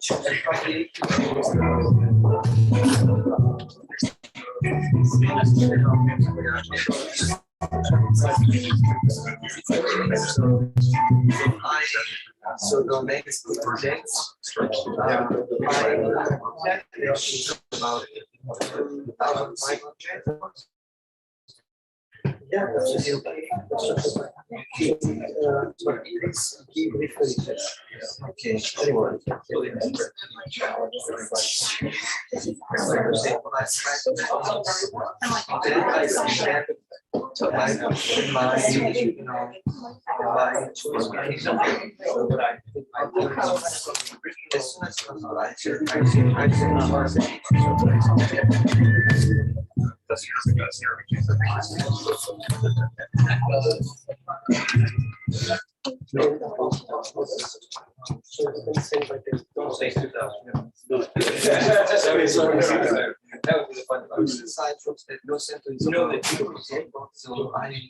So the next project yeah, that's okay, sure. Aside from that, no sentence. So I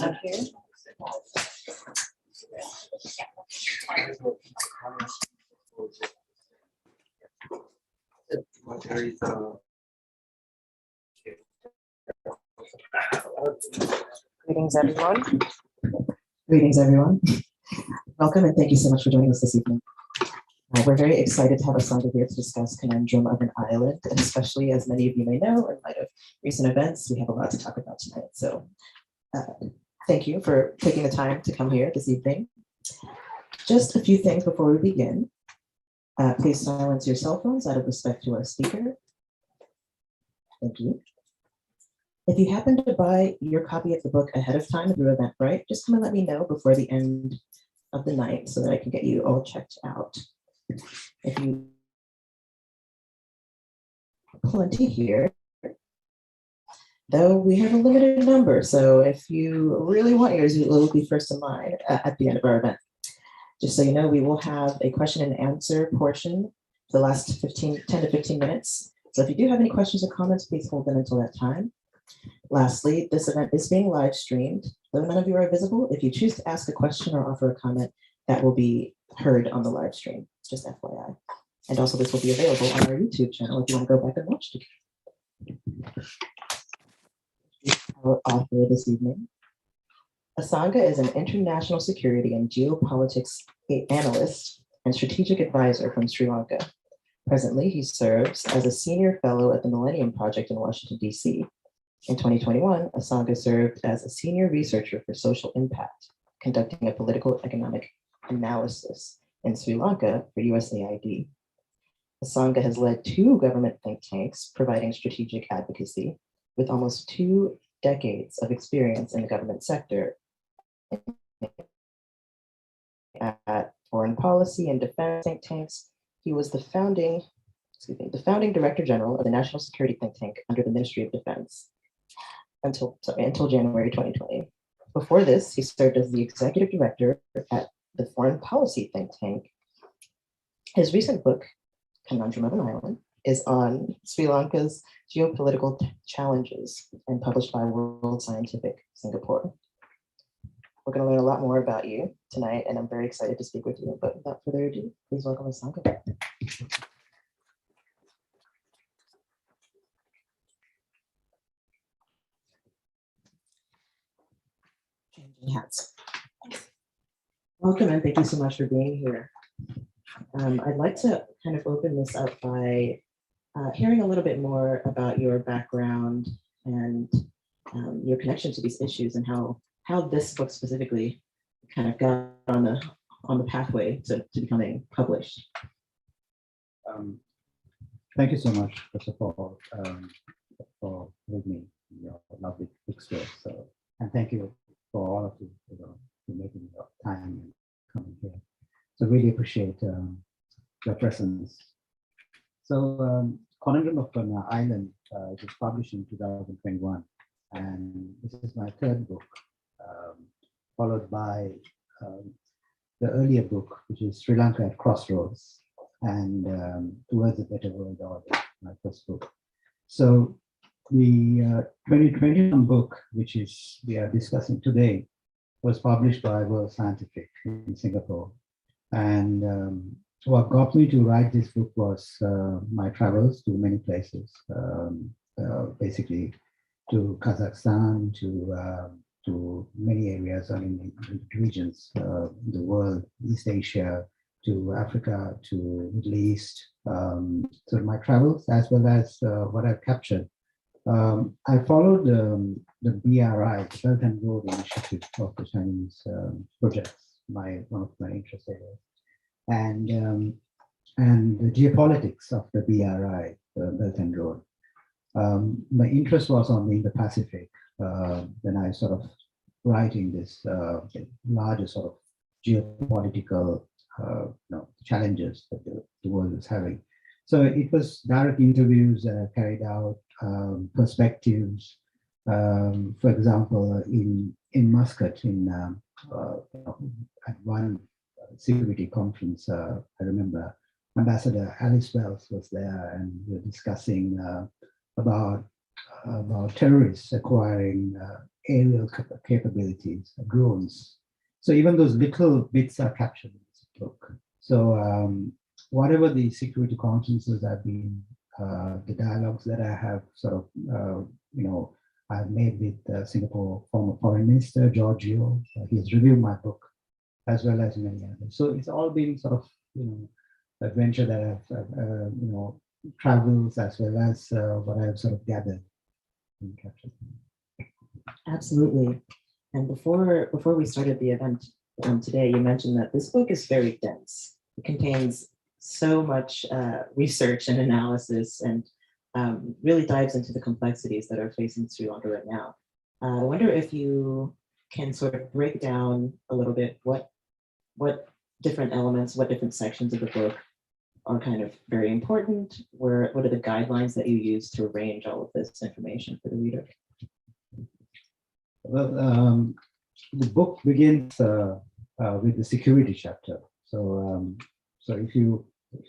up here. Greetings, everyone. Greetings, everyone. Welcome and thank you so much for joining us this evening. We're very excited to have Asanga here to discuss Conundrum of an Island, and especially as many of you may know, in light of recent events, we have a lot to talk about tonight. So thank you for taking the time to come here this evening. Just a few things before we begin. Please silence your cell phones out of respect to our speaker. Thank you. If you happen to buy your copy of the book ahead of time through Eventbrite, just come and let me know before the end of the night so that I can get you all checked out. If you plenty here, though we have a limited number, so if you really want yours, you will be first in line at the end of our event. Just so you know, we will have a question and answer portion for the last 10 to 15 minutes. So if you do have any questions or comments, please hold them until that time. Lastly, this event is being live streamed. Though none of you are visible, if you choose to ask a question or offer a comment, that will be heard on the live stream, just FYI. And also this will be available on our YouTube channel if you want to go back and watch it. Our author this evening. Asanga is an international security and geopolitics analyst and strategic advisor from Sri Lanka. Presently, he serves as a senior fellow at the Millennium Project in Washington, D.C. In 2021, Asanga served as a senior researcher for social impact, conducting a political economic analysis in Sri Lanka for USAID. Asanga has led 2 government think tanks providing strategic advocacy with almost 2 decades of experience in the government sector at foreign policy and defense think tanks. He was the founding director general of the National Security Think Tank under the Ministry of Defense until January 2020. Before this, he served as the executive director at the Foreign Policy Think Tank. His recent book, Conundrum of an Island, is on Sri Lanka's geopolitical challenges and published by World Scientific Singapore. We're going to learn a lot more about you tonight, and I'm very excited to speak with you. But without further ado, please welcome Asanga. Changing hats. Welcome, and thank you so much for being here. I'd like to kind of open this up by hearing a little bit more about your background and your connection to these issues and how this book specifically kind of got on the pathway to becoming published. Thank you so much, first of all, for having me in your lovely bookstore. So, and thank you for all of you for making your time and coming here. So really appreciate your presence. So Conundrum of an Island was published in 2021, and this is my 3rd book, followed by the earlier book, which is Sri Lanka at Crossroads, and Towards a Better World Order, my 1st book. So the 2021 book, which we are discussing today, was published by World Scientific in Singapore. And what got me to write this book was my travels to many places, basically to Kazakhstan, to many areas, I mean, regions, the world, East Asia, to Africa, to Middle East. So my travels, as well as what I've captured. I followed the BRI, the Belt and Road Initiative of the Chinese projects, one of my interest areas, and the geopolitics of the BRI, the Belt and Road. My interest was on the Indo-Pacific when I sort of writing this larger sort of geopolitical challenges that the world is having. So it was direct interviews carried out, perspectives. For example, in Muscat, at one security conference, I remember Ambassador Alice Wells was there, and we were discussing about terrorists acquiring aerial capabilities, drones. So even those little bits are captured in this book. So whatever the security conferences have been, the dialogues that I have sort of, I've made with Singapore former Foreign Minister Giorgio. He has reviewed my book, as well as many others. So it's all been sort of, adventure that I've, travels as well as what I've sort of gathered and captured. Absolutely. And before we started the event today, you mentioned that this book is very dense. It contains so much research and analysis, and really dives into the complexities that are facing Sri Lanka right now. I wonder if you can sort of break down a little bit what different elements, what different sections of the book are kind of very important. What are the guidelines that you use to arrange all of this information for the reader? Well, the book begins with the security chapter. So, if you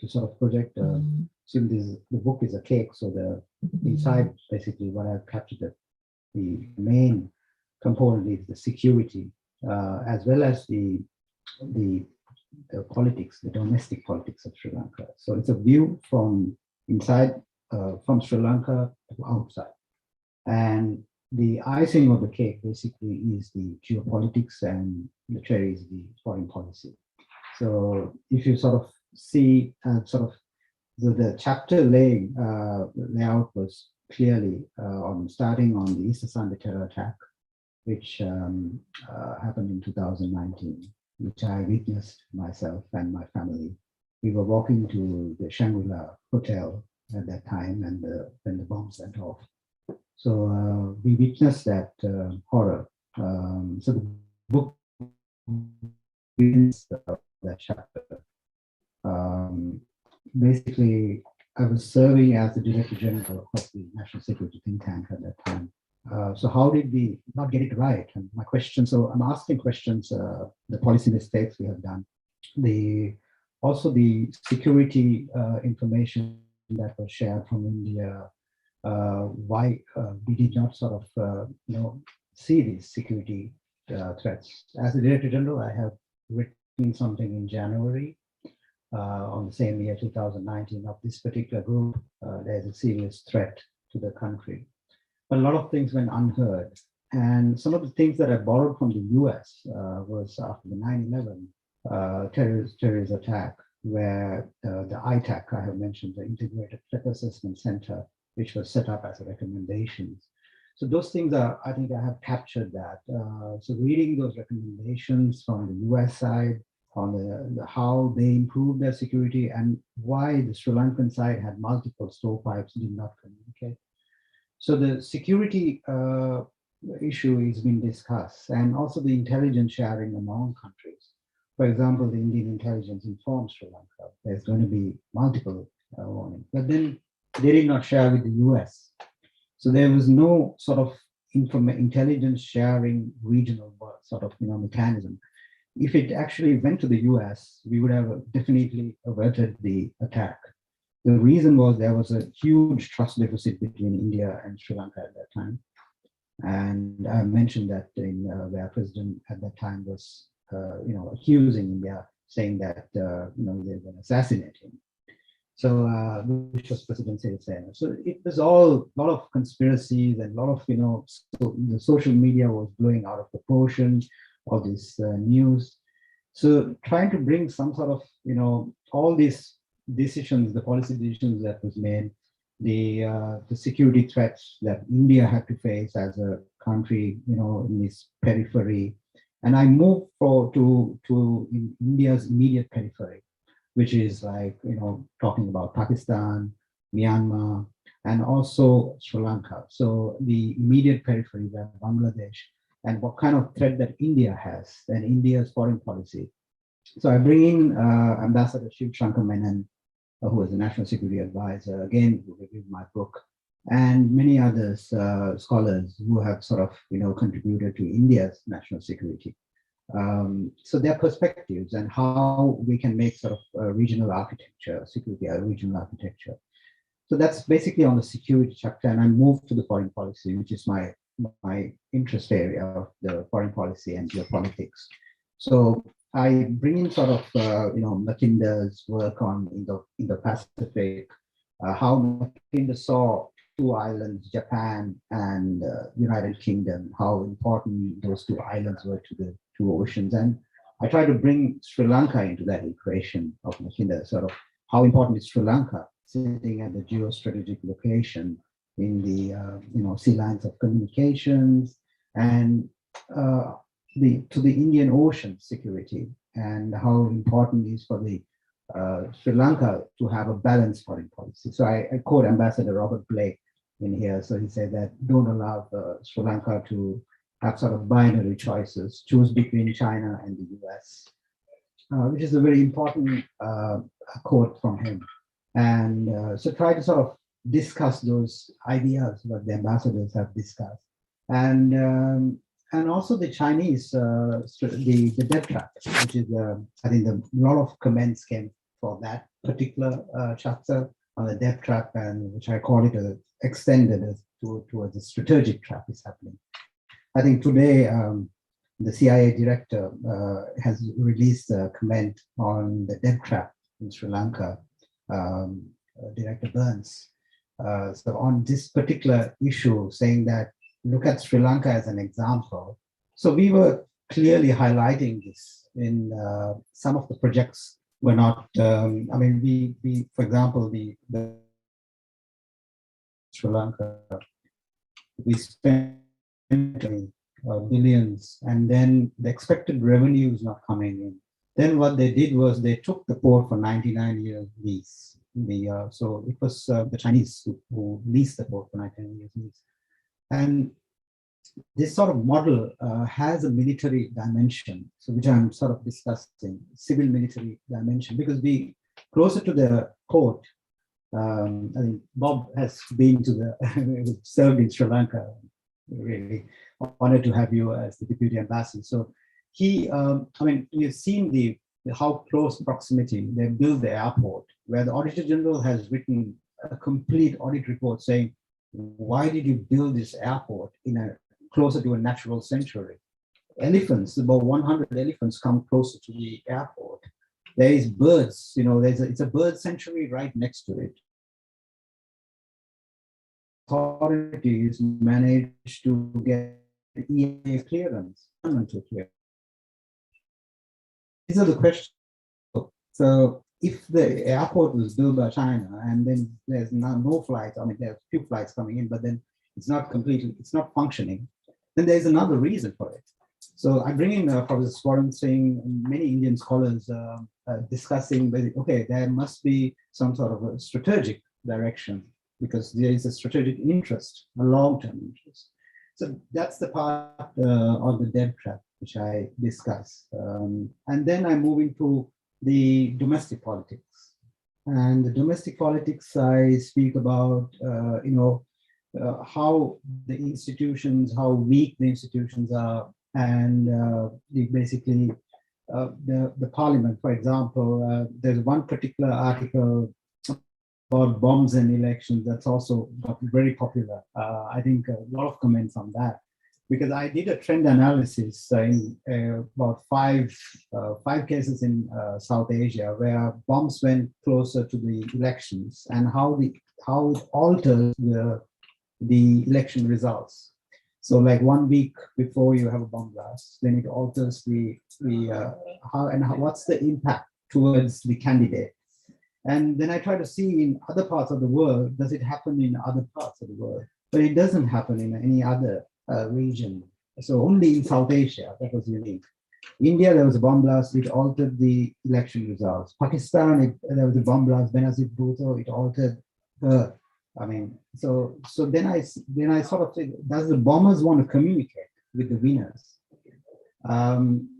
sort of project, assume the book is a cake. So the inside, basically, what I've captured, the main component is the security, as well as the politics, the domestic politics of Sri Lanka. So it's a view from inside, from Sri Lanka to outside. And the icing of the cake basically is the geopolitics, and the cherry is the foreign policy. So if you sort of see the chapter layout was clearly starting on the Easter Sunday terror attack, which happened in 2019, which I witnessed myself and my family. We were walking to the Shangri-La Hotel at that time, and when the bombs went off. So we witnessed that horror. So the book begins that chapter. Basically, I was serving as the Director General of the National Security Think Tank at that time. So how did we not get it right? And my question, so I'm asking questions, the policy mistakes we have done, also the security information that was shared from India, why we did not sort of, see these security threats. As the Director General, I have written something in January on the same year, 2019, of this particular group. There's a serious threat to the country. But a lot of things went unheard. And some of the things that I borrowed from the US was after the 9/11 terrorist attack, where the ITAC, I have mentioned, the Integrated Threat Assessment Center, which was set up as a recommendation. So those things I think I have captured that. So reading those recommendations from the US side on the how they improved their security, and why the Sri Lankan side had multiple stovepipes, did not communicate. So the security issue is being discussed, and also the intelligence sharing among countries. For example, the Indian intelligence informs Sri Lanka there's going to be multiple warnings, but then they did not share with the US. So there was no sort of intelligence sharing regional sort of mechanism. If it actually went to the US, we would have definitely averted the attack. The reason was there was a huge trust deficit between India and Sri Lanka at that time. And I mentioned that where President at that time was, accusing India, saying that, they're going to assassinate him. So, which was President Sirisena. So it was all a lot of conspiracies, and a lot of, so the social media was blowing out of proportion, all this news. So trying to bring some sort of, all these decisions, the policy decisions that was made, the security threats that India had to face as a country, in this periphery. And I moved to India's immediate periphery, which is like, talking about Pakistan, Myanmar, and also Sri Lanka. So the immediate periphery, where Bangladesh, and what kind of threat that India has, and India's foreign policy. So I bring in Ambassador Shiv Shankar Menon, who was the National Security Advisor, again, who reviewed my book, and many others, scholars who have sort of, contributed to India's national security. So their perspectives and how we can make sort of regional architecture, security, regional architecture. So that's basically on the security chapter, and I moved to the foreign policy, which is my my interest area of the foreign policy and geopolitics. So I bring in sort of, Mackinder's work on Indo-Pacific, how Mackinder saw two islands, Japan and United Kingdom, how important those two islands were to the two oceans. And I try to bring Sri Lanka into that equation of Mackinder, sort of how important is Sri Lanka sitting at the geostrategic location in the sea lines of communications and to the Indian Ocean security, and how important it is for the Sri Lanka to have a balanced foreign policy. So I quote Ambassador Robert Blake in here. So he said that don't allow Sri Lanka to have sort of binary choices, choose between China and the US, which is a very important quote from him. And so try to sort of discuss those ideas what the ambassadors have discussed. And also the Chinese, the debt trap, which is, I think a lot of comments came for that particular chapter on the debt trap, and which I call it extended towards the strategic trap is happening. I think today, the CIA director has released a comment on the debt trap in Sri Lanka, Director Burns. So on this particular issue, saying that look at Sri Lanka as an example. So we were clearly highlighting this in some of the projects were not, we for example, the Sri Lanka, we spent billions, and then the expected revenue is not coming in. Then what they did was they took the port for 99 years lease. So it was the Chinese who leased the port for 99 years lease. And this sort of model has a military dimension, so which I'm sort of discussing, civil military dimension, because we closer to the port. I think Bob has been to the served in Sri Lanka. Really honored to have you as the deputy ambassador. So he, we've seen how close proximity they built the airport, where the Auditor General has written a complete audit report saying, why did you build this airport closer to a natural sanctuary? Elephants, about 100 elephants come closer to the airport. There is birds, it's a bird sanctuary right next to it. Authorities managed to get EA clearance, environmental clearance. These are the questions. So if the airport was built by China and then there's no flights, there's a few flights coming in, but then it's not functioning, then there's another reason for it. So I bring in Professor Swaran Singh and many Indian scholars discussing, okay, there must be some sort of a strategic direction because there is a strategic interest, a long-term interest. So that's the part on the debt trap, which I discuss. And then I move into the domestic politics. And the domestic politics, I speak about, how the institutions, how weak the institutions are, and basically the parliament, for example, there's one particular article about bombs and elections that's also very popular. I think a lot of comments on that, because I did a trend analysis in about five cases in South Asia where bombs went closer to the elections and how it alters the election results. So like 1 week before you have a bomb blast, then it alters what's the impact towards the candidate. And then I try to see in other parts of the world, does it happen in other parts of the world? But it doesn't happen in any other region. So only in South Asia, that was unique. India, there was a bomb blast, which altered the election results. Pakistan, there was a bomb blast, Benazir Bhutto, it altered the, so then I sort of say, does the bombers want to communicate with the winners?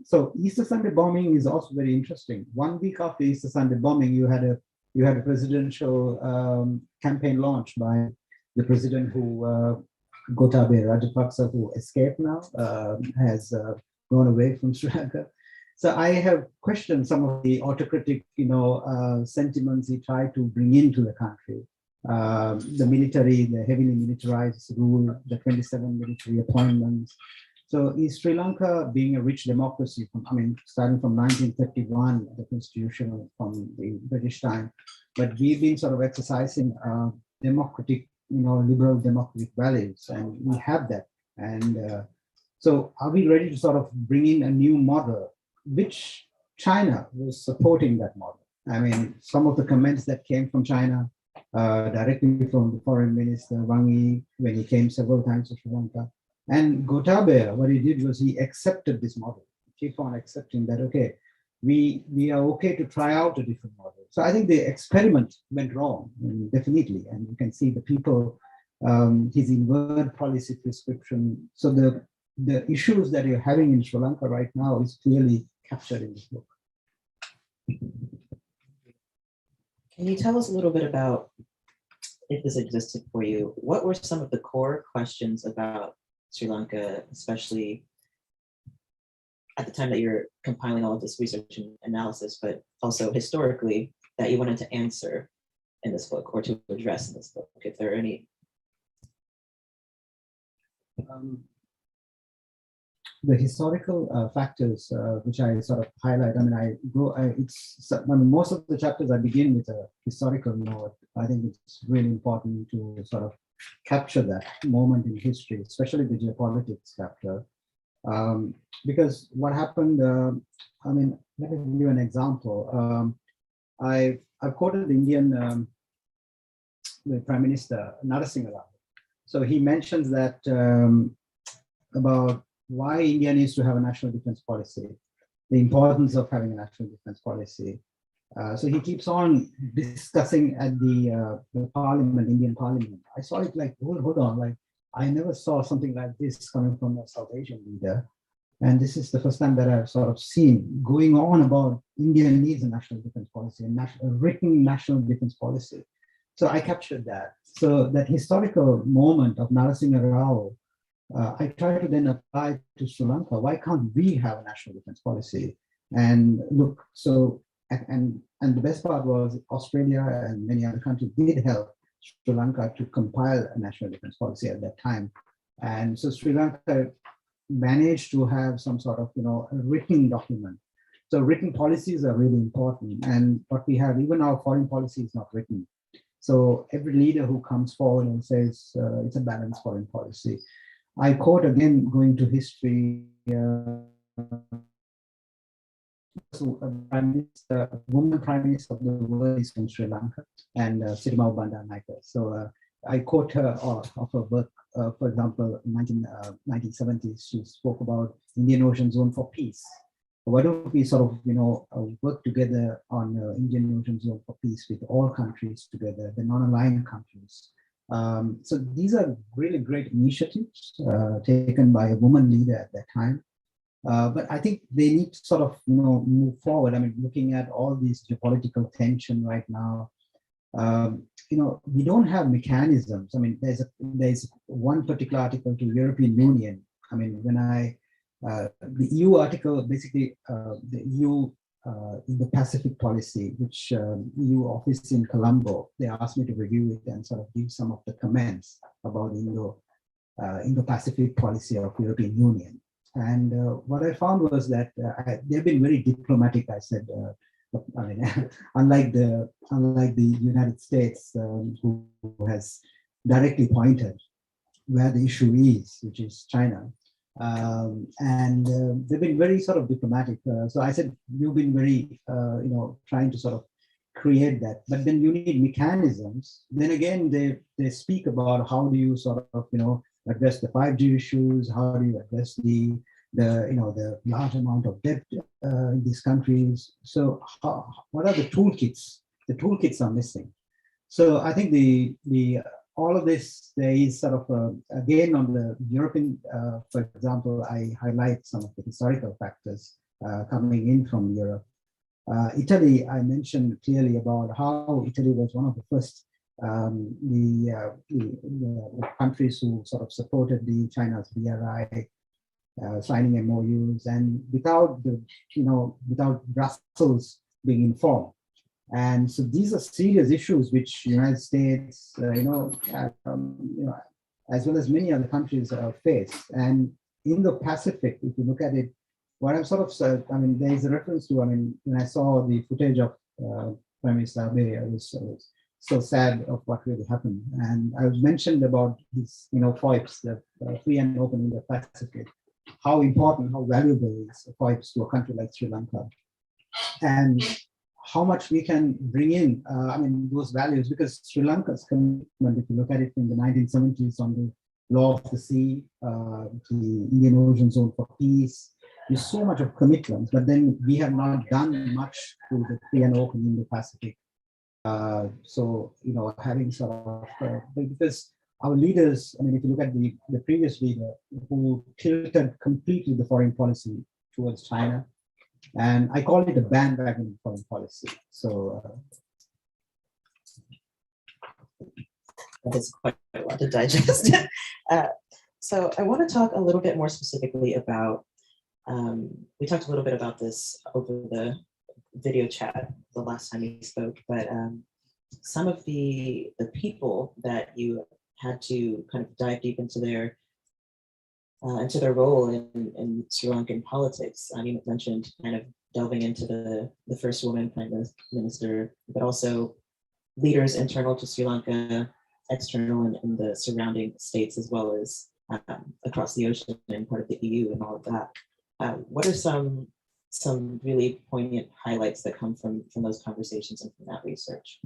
So Easter Sunday bombing is also very interesting. 1 week after Easter Sunday bombing, you had a presidential campaign launched by the president who Gotabaya Rajapaksa, who escaped now, has gone away from Sri Lanka. So I have questioned some of the autocratic, sentiments he tried to bring into the country. the military, the heavily militarized rule, the 27 military appointments. So is Sri Lanka being a rich democracy from, I mean, starting from 1931, the constitution from the British time, but we've been sort of exercising democratic, liberal democratic values, and we have that. And so are we ready to sort of bring in a new model, which China was supporting that model? I mean, some of the comments that came from China, directly from the foreign minister, Wang Yi, when he came several times to Sri Lanka. And Gotabaya, what he did was he accepted this model, keep on accepting that, okay, we are okay to try out a different model. So I think the experiment went wrong, definitely. And you can see the people, his inward policy prescription. So the issues that you're having in Sri Lanka right now is clearly captured in this book. Can you tell us a little bit about, if this existed for you, what were some of the core questions about Sri Lanka, especially at the time that you're compiling all of this research and analysis, but also historically, that you wanted to answer in this book or to address in this book, if there are any? The historical factors, which I sort of highlight, I mean, most of the chapters I begin with a historical note. I think it's really important to sort of capture that moment in history, especially the geopolitics chapter. Because what happened, I mean, let me give you an example. I've quoted the Indian the Prime Minister, Narasimha Rao. So he mentions that about why India needs to have a national defense policy, the importance of having a national defense policy. So he keeps on discussing at the parliament, Indian parliament. I saw it like, hold on, like I never saw something like this coming from a South Asian leader. And this is the first time that I've sort of seen going on about India needs a national defense policy, a written national defense policy. So I captured that. So that historical moment of Narasimha Rao, I try to then apply to Sri Lanka. Why can't we have a national defense policy? And look, so, and the best part was Australia and many other countries did help Sri Lanka to compile a national defense policy at that time. And so Sri Lanka managed to have some sort of, a written document. So written policies are really important. And what we have, even our foreign policy is not written. So every leader who comes forward and says it's a balanced foreign policy. I quote again, going to history, woman prime minister of the world is from Sri Lanka, and Sirimau Bandaranaike. So I quote her of her work, for example, in 1970s, she spoke about Indian Ocean Zone for Peace. Why don't we sort of, work together on Indian Ocean Zone for Peace with all countries together, the non-aligned countries. So these are really great initiatives taken by a woman leader at that time. But I think they need to sort of, move forward. I mean, looking at all these geopolitical tension right now, we don't have mechanisms. I mean, there's one particular article to European Union. I mean, when the EU article, basically the EU in the Pacific policy, which EU office in Colombo, they asked me to review it and sort of give some of the comments about Indo-Pacific policy of European Union. And what I found was that they've been very diplomatic. I said, I mean, unlike the United States, who has directly pointed where the issue is, which is China. And they've been very sort of diplomatic. So I said, you've been very, trying to sort of create that. But then you need mechanisms. Then again, they speak about how do you sort of, address the 5G issues, how do you address the large amount of debt in these countries. So what are the toolkits? The toolkits are missing. So I think all of this, there is sort of, again, on the European, for example, I highlight some of the historical factors coming in from Europe. Italy, I mentioned clearly about how Italy was one of the first the countries who sort of supported China's BRI, signing MOUs, and without Brussels being informed. And so these are serious issues which United States, as well as many other countries face. And in the Pacific, if you look at it, what I'm sort of said, I mean, there is a reference to, I mean, when I saw the footage of Prime Minister Abe, I was so sad of what really happened. And I was mentioned about these, FOIPs, the free and open in the Pacific, how important, how valuable is FOIPs to a country like Sri Lanka, and how much we can bring in, those values, because Sri Lanka's commitment, if you look at it in the 1970s on the law of the sea, the Indian Ocean Zone for peace, there's so much of commitment, but then we have not done much to the free and open in the Pacific. Having sort of, because our leaders, I mean, if you look at the previous leader who tilted completely the foreign policy towards China, and I call it a bandwagon foreign policy. So that is quite a lot to digest. So I want to talk a little bit more specifically about, we talked a little bit about this over the video chat the last time we spoke, but some of the people that you had to kind of dive deep into their role in Sri Lankan politics. You mentioned kind of delving into the first woman prime minister, but also leaders internal to Sri Lanka, external in the surrounding states, as well as across the ocean and part of the EU and all of that. What are some really poignant highlights that come from those conversations and from that research?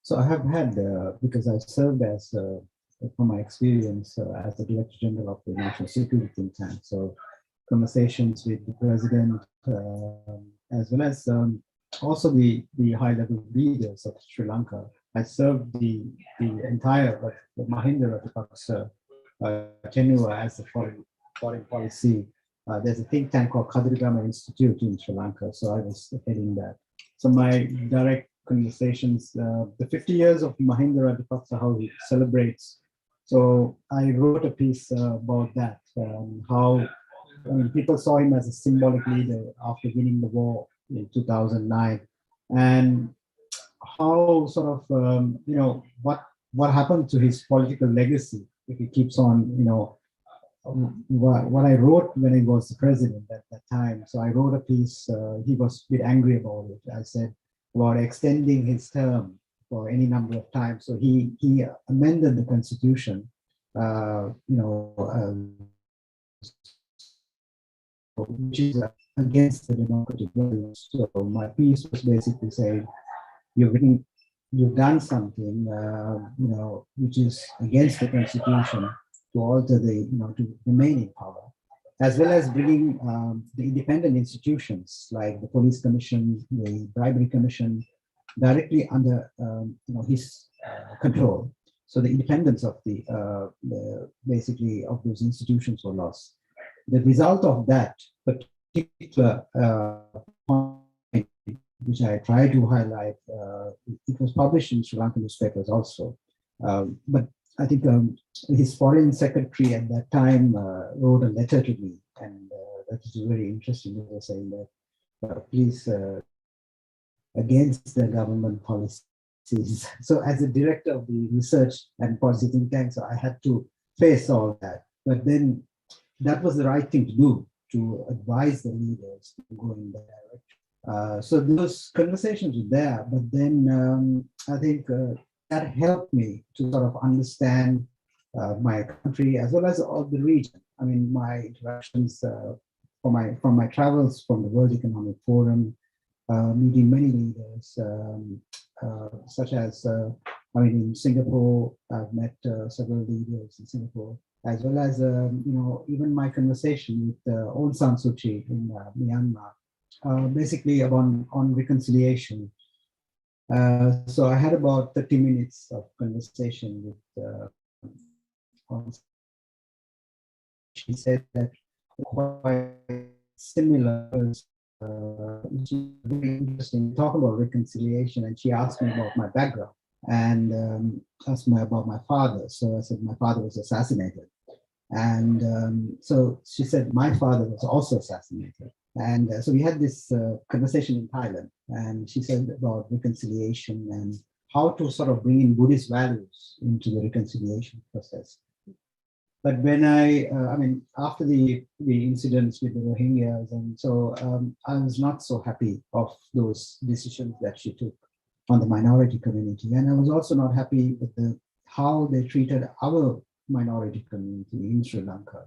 So I have had, because I served as, from my experience as the Director General of the National Security Think Tank, so conversations with the President, as well as also the high-level leaders of Sri Lanka. I served the entire Mahinda Rajapaksa tenure as the foreign policy. There's a think tank called Kadirgama Institute in Sri Lanka, so I was heading that. So my direct conversations, the 50 years of Mahinda Rajapaksa, how he celebrates. So I wrote a piece about that, how people saw him as a symbolic leader after winning the war in 2009, and how sort of, what happened to his political legacy if he keeps on, what I wrote when he was the president at that time. So I wrote a piece, he was a bit angry about it. I said about extending his term for any number of times. So he amended the constitution, which is against the democratic values. So my piece was basically saying, you've done something, which is against the constitution to alter to remain in power, as well as bringing the independent institutions like the police commission, the bribery commission, directly under his control. So the independence of basically of those institutions were lost. The result of that particular point, which I try to highlight, it was published in Sri Lankan newspapers also. But I think his foreign secretary at that time wrote a letter to me, and that was very interesting. He was saying that please, against the government policies. So as a director of the research and policy think tank, so I had to face all that. But then that was the right thing to do, to advise the leaders to go in that direction. So those conversations were there, but then I think that helped me to sort of understand my country as well as all the region. I mean, my interactions from my travels from the World Economic Forum, meeting many leaders, such as, in Singapore, I've met several leaders in Singapore, as well as, even my conversation with Aung San Suu Kyi in Myanmar, basically on reconciliation. So I had about 30 minutes of conversation with she said that quite similar, which is very interesting. Talk about reconciliation, and she asked me about my background and asked me about my father. So I said my father was assassinated, and so she said my father was also assassinated. And so we had this conversation in Thailand, and she said about reconciliation and how to sort of bring in Buddhist values into the reconciliation process. But when I mean, after the incidents with the Rohingyas, and so I was not so happy of those decisions that she took on the minority community. And I was also not happy with how they treated our minority community in Sri Lanka.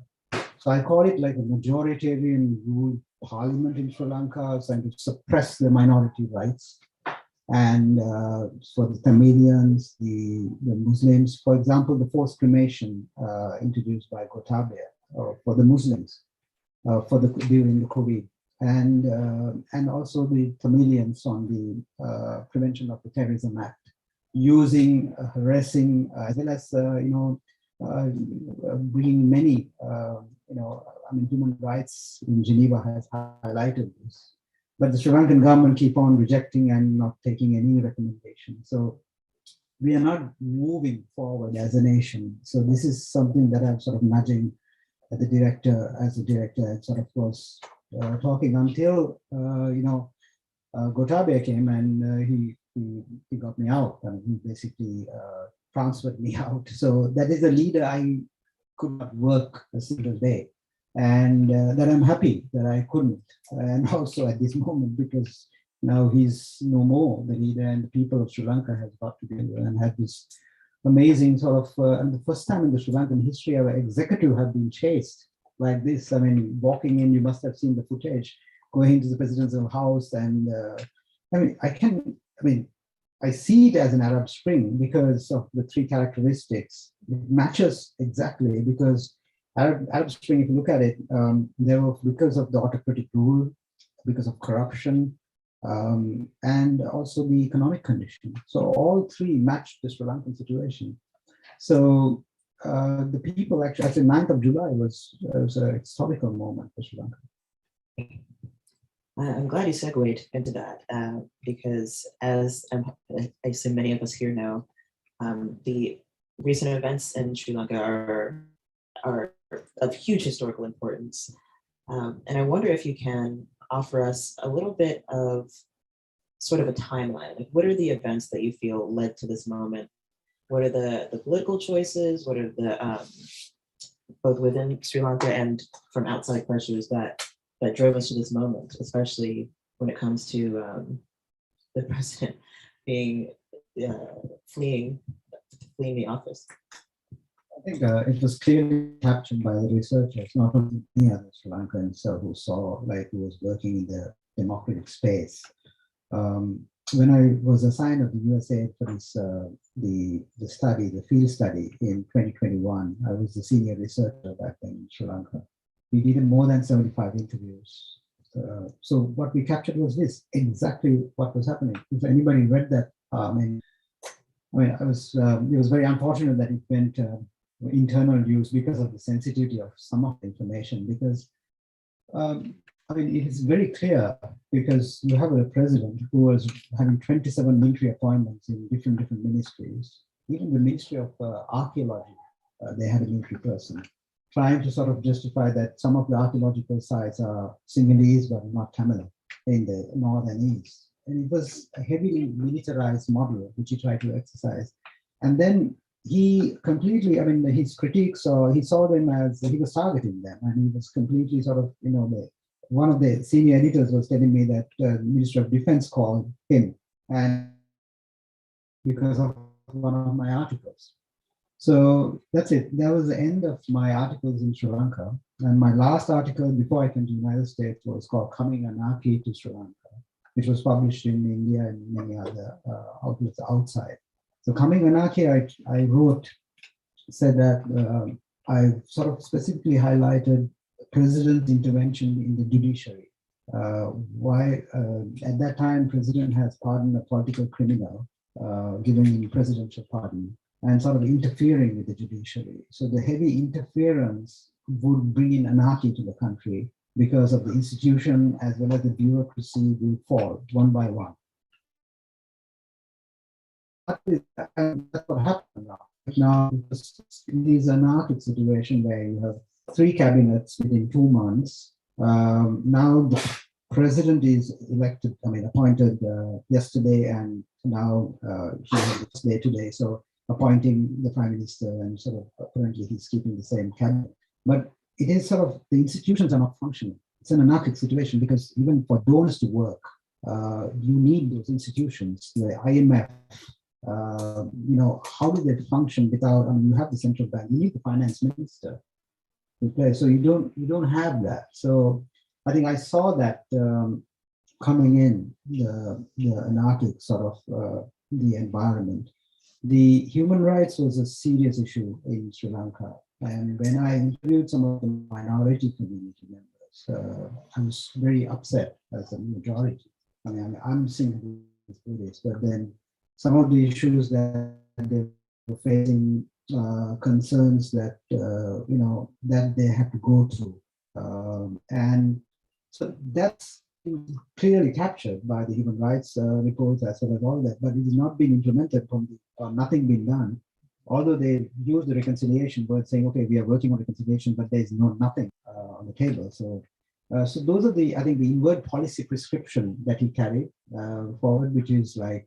So I call it like a majoritarian rule parliament in Sri Lanka, trying to suppress the minority rights. And for the Tamilians, the Muslims, for example, the forced cremation introduced by Gotabaya for the Muslims during the COVID, and also the Tamilians on the Prevention of the Terrorism Act, using harassing as well as bringing many I mean, human rights in Geneva has highlighted this. But the Sri Lankan government keep on rejecting and not taking any recommendation. So we are not moving forward as a nation. So this is something that I'm sort of nudging as a director, and sort of was talking until Gotabaya came, and he got me out. I mean, he basically transferred me out. So that is a leader I could not work a single day. And that I'm happy that I couldn't. And also at this moment, because now he's no more the leader, and the people of Sri Lanka have got together and had this amazing sort of, and the first time in the Sri Lankan history our executive have been chased like this. I mean, walking in, you must have seen the footage, going into the presidential house. And I see it as an Arab Spring because of the three characteristics. It matches exactly because Arab Spring, if you look at it, there were because of the autocratic rule, because of corruption, and also the economic condition. So all three matched the Sri Lankan situation. So the people actually, 9th of July was an historical moment for Sri Lanka. I'm glad you segued into that because as I assume many of us here know, the recent events in Sri Lanka are of huge historical importance. And I wonder if you can offer us a little bit of sort of a timeline. Like, what are the events that you feel led to this moment? What are the political choices? What are the, both within Sri Lanka and from outside pressures that drove us to this moment, especially when it comes to the president being fleeing the office? I think it was clearly captured by the researchers, not only me, other Sri Lankans who saw, like, who was working in the democratic space. When I was assigned of the USA for this, the field study in 2021, I was the senior researcher back then in Sri Lanka. We did more than 75 interviews. So what we captured was this, exactly what was happening. If anybody read that, it was very unfortunate that it went internal use because of the sensitivity of some of the information, because it is very clear, because you have a president who was having 27 military appointments in different ministries. Even the Ministry of Archaeology, they had a military person, trying to sort of justify that some of the archaeological sites are Sinhalese but not Tamil in the north and east. And it was a heavily militarized model which he tried to exercise. And then he completely, his critiques, he saw them as, he was targeting them, and he was completely sort of, one of the senior editors was telling me that the Minister of Defense called him, and because of one of my articles. So that's it. That was the end of my articles in Sri Lanka. And my last article before I came to the United States was called Coming Anarchy to Sri Lanka, which was published in India and many other outlets outside. So Coming Anarchy, I said that I sort of specifically highlighted president's intervention in the judiciary. Why at that time, president has pardoned a political criminal, giving him presidential pardon, and sort of interfering with the judiciary. So the heavy interference would bring in anarchy to the country because of the institution as well as the bureaucracy will fall one by one. And that's what happened now. Now, in this anarchic situation where you have 3 cabinets within 2 months, Now the president is elected, appointed yesterday, and now he has this day today. So appointing the prime minister, and sort of apparently he's keeping the same cabinet. But it is sort of, the institutions are not functioning. It's an anarchic situation because even for donors to work, you need those institutions, the IMF. How do they function without? You have the central bank. You need the finance minister in place. So you don't have that. So I think I saw that coming in, the anarchic sort of the environment. The human rights was a serious issue in Sri Lanka. And when I interviewed some of the minority community members, I was very upset as a majority. I'm single Buddhist, but then some of the issues that they were facing, concerns that that they have to go through, and so that's clearly captured by the human rights reports as well as all that, but it is not being implemented nothing being done. Although they use the reconciliation word, saying, okay, we are working on reconciliation, but there is nothing on the table. So those are I think the inward policy prescription that he carried forward, which is like,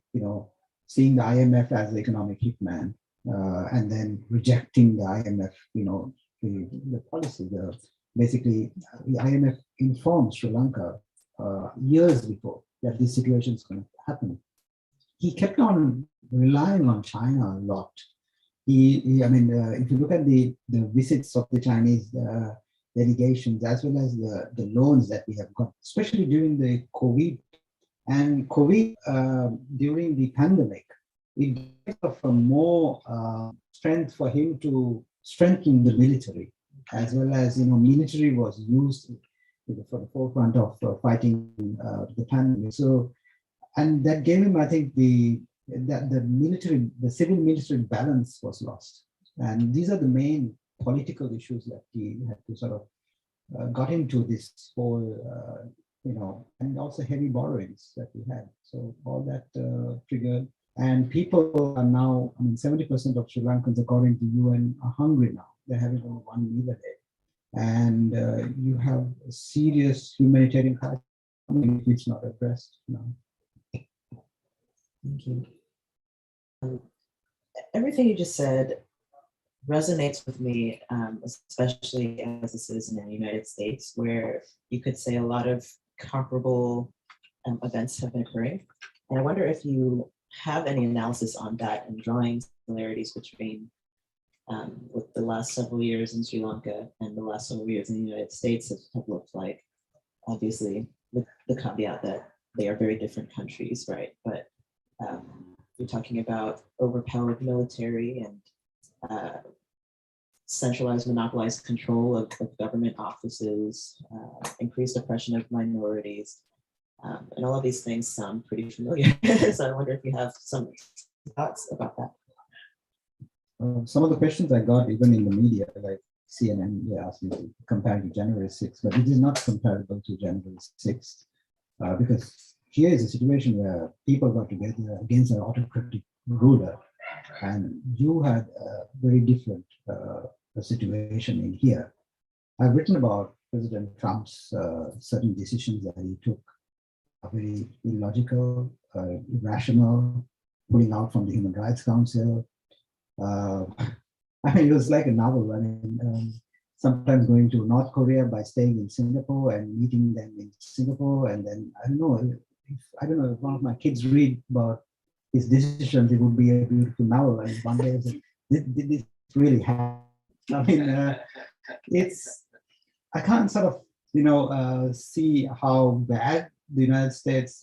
seeing the IMF as the economic hitman, and then rejecting the IMF, the policy. Basically, the IMF informed Sri Lanka years before that this situation is going to happen. He kept on relying on China a lot. If you look at the visits of the Chinese delegations, as well as the loans that we have got, especially during the COVID, and during the pandemic, it gave us more strength for him to strengthen the military, as well as, military was used for the forefront of fighting the pandemic. So, and that gave him, I think, the civil military balance was lost. And these are the main political issues that he had to sort of got into this whole, and also heavy borrowings that we had. So all that triggered, and people are now, 70% of Sri Lankans, according to UN, are hungry now. They're having only one meal a day. And you have a serious humanitarian crisis if it's not addressed now. Thank you. Everything you just said resonates with me, especially as a citizen in the United States, where you could say a lot of comparable events have been occurring. And I wonder if you have any analysis on that and drawing similarities between what the last several years in Sri Lanka and the last several years in the United States have looked like. Obviously, with the caveat that they are very different countries, right? But you're talking about overpowered military and centralized, monopolized control of government offices, increased oppression of minorities, and all of these things sound pretty familiar. So I wonder if you have some thoughts about that. Some of the questions I got even in the media, like CNN, they asked me to compare to January 6th, but it is not comparable to January 6th, because here is a situation where people got together against an autocratic ruler, and you had a very different situation in here. I've written about President Trump's certain decisions that he took, are very illogical, irrational, pulling out from the Human Rights Council. It was like a novel. Sometimes going to North Korea by staying in Singapore and meeting them in Singapore, and then I don't know if one of my kids read about his decisions, it would be a beautiful novel. And one day I said, did this really happen? I can't sort of see how bad the United States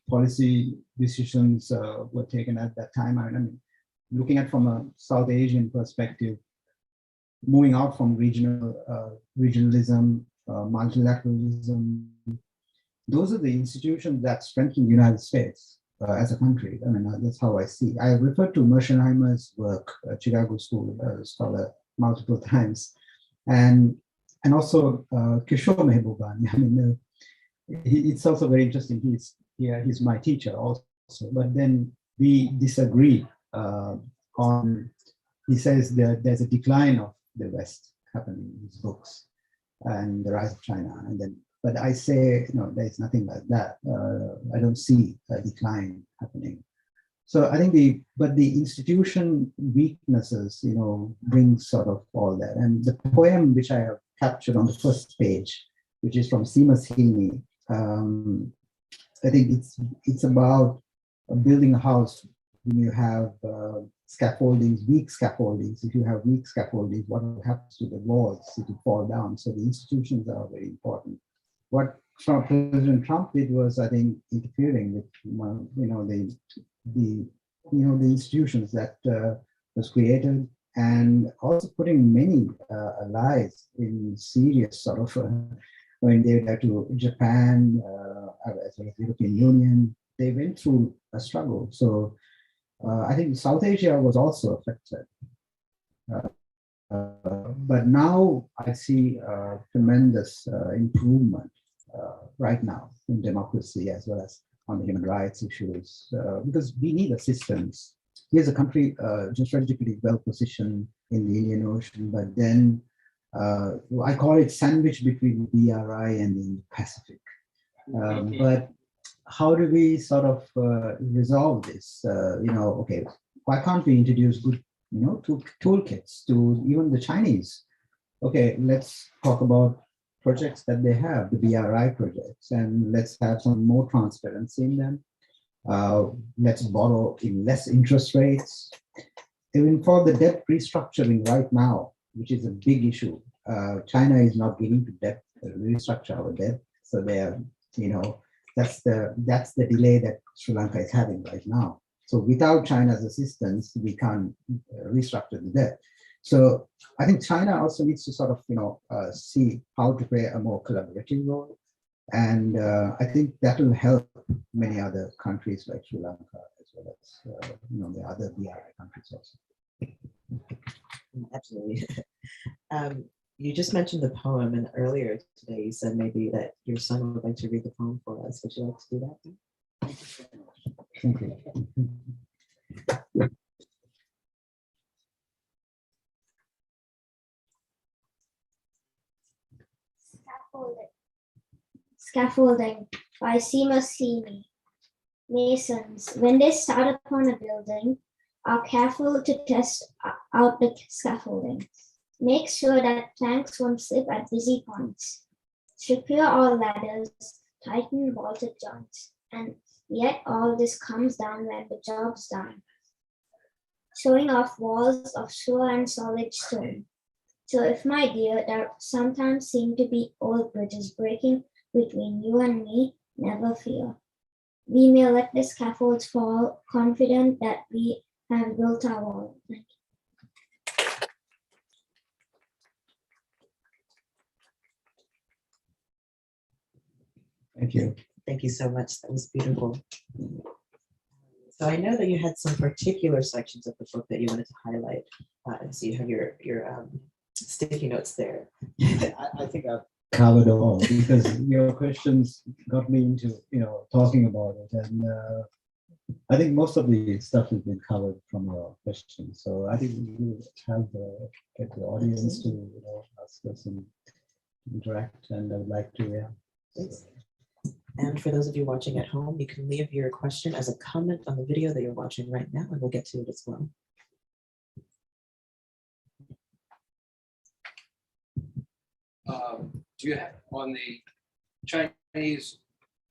policy decisions were taken at that time. Looking at from a South Asian perspective, moving out from regionalism, multilateralism, those are the institutions that strengthen the United States as a country. That's how I see. I referred to Mersheimer's work, Chicago School scholar, multiple times, and also Kishore Mehbooban. It's also very interesting. He's my teacher also, but then we disagree on. He says that there's a decline of the West happening in his books, and the rise of China. And then, but I say, there's nothing like that. I don't see a decline happening. So I think the institution weaknesses, bring sort of all that. And the poem which I have captured on the first page, which is from Seamus Heaney, I think it's about building a house when you have scaffoldings, weak scaffoldings. If you have weak scaffoldings, what happens to the walls? It will fall down. So the institutions are very important. What President Trump did was, I think, interfering with the institutions that was created, and also putting many allies in serious sort of when they went to Japan, as well as European Union, they went through a struggle. So I think South Asia was also affected. But now I see tremendous improvement right now in democracy as well as on the human rights issues, because we need assistance. Here's a country just strategically well positioned in the Indian Ocean, but then I call it sandwich between BRI and the Indo-Pacific. But how do we sort of resolve this? Okay, why can't we introduce good, toolkits to even the Chinese? Okay, let's talk about projects that they have, the BRI projects, and let's have some more transparency in them. Let's borrow in less interest rates. Even for the debt restructuring right now, which is a big issue, China is not willing to restructure our debt. So they are, that's the delay that Sri Lanka is having right now. So without China's assistance, we can't restructure the debt. So I think China also needs to sort of, see how to play a more collaborative role. And I think that will help many other countries like Sri Lanka, as well as, the other BRI countries also. Absolutely. You just mentioned the poem, and earlier today you said maybe that your son would like to read the poem for us. Would you like to do that? Thank you. Scaffolding by Seamus Heaney. Masons, when they start upon a building, are careful to test out the scaffolding. Make sure that planks won't slip at busy points. Secure all ladders, tighten bolted joints, and yet all this comes down when the job's done. Showing off walls of sure and solid stone. So if, my dear, there sometimes seem to be old bridges breaking between you and me, never fear. We may let the scaffolds fall, confident that we have built our wall. Thank you. Thank you so much. That was beautiful. So I know that you had some particular sections of the book that you wanted to highlight. So you have your sticky notes there. I think I've covered all, because your questions got me into talking about it, and I think most of the stuff has been covered from your questions. So I think we have get the audience to ask us and interact, and I would like to And for those of you watching at home, you can leave your question as a comment on the video that you're watching right now, and we'll get to it as well. Do you have on the Chinese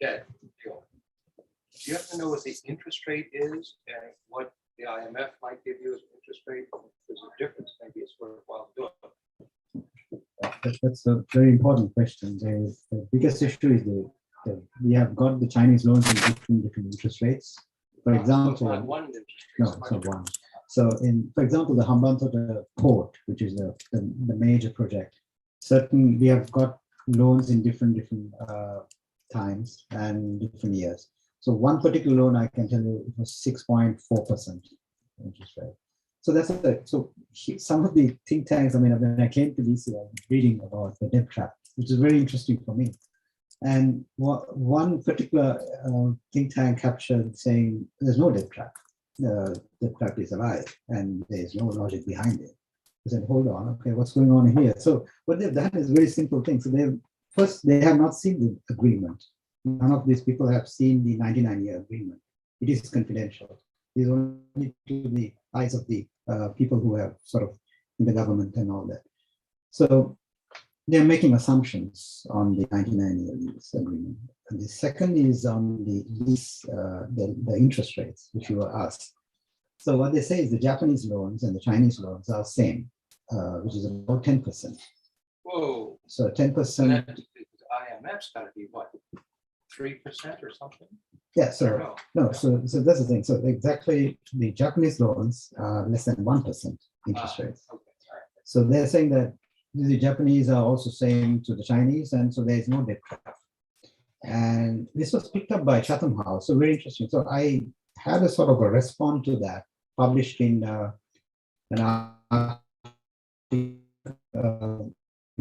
debt deal? Do you have to know what the interest rate is and what the IMF might give you as an interest rate? There's a difference. Maybe it's worthwhile doing. That's a very important question. The biggest issue is we have got the Chinese loans in different interest rates. For example, one interest rate. No, it's not one. So for example, the Hambantota port, which is the major project, we have got loans in different times and different years. So one particular loan, I can tell you, it was 6.4% interest rate. So some of the think tanks, when I came to DC, I was reading about the debt trap, which is very interesting for me. And one particular think tank captured saying there's no debt trap. The debt trap is alive, and there's no logic behind it. They said, hold on, okay, what's going on here? So what they've done is a very simple thing. So they have not seen the agreement. None of these people have seen the 99-year agreement. It is confidential. It is only to the eyes of the people who have sort of in the government and all that. So they're making assumptions on the 99-year lease agreement. And the second is on the lease, the interest rates, which you were asked. So what they say is the Japanese loans and the Chinese loans are same, which is about 10%. Whoa. So 10%. IMF's got to be what, 3% or something? Yeah, so that's the thing. So exactly the Japanese loans are less than 1% interest rates. Okay. So they're saying that the Japanese are also saying to the Chinese, and so there's no debt trap. And this was picked up by Chatham House, so very interesting. So I had a sort of a response to that published in an article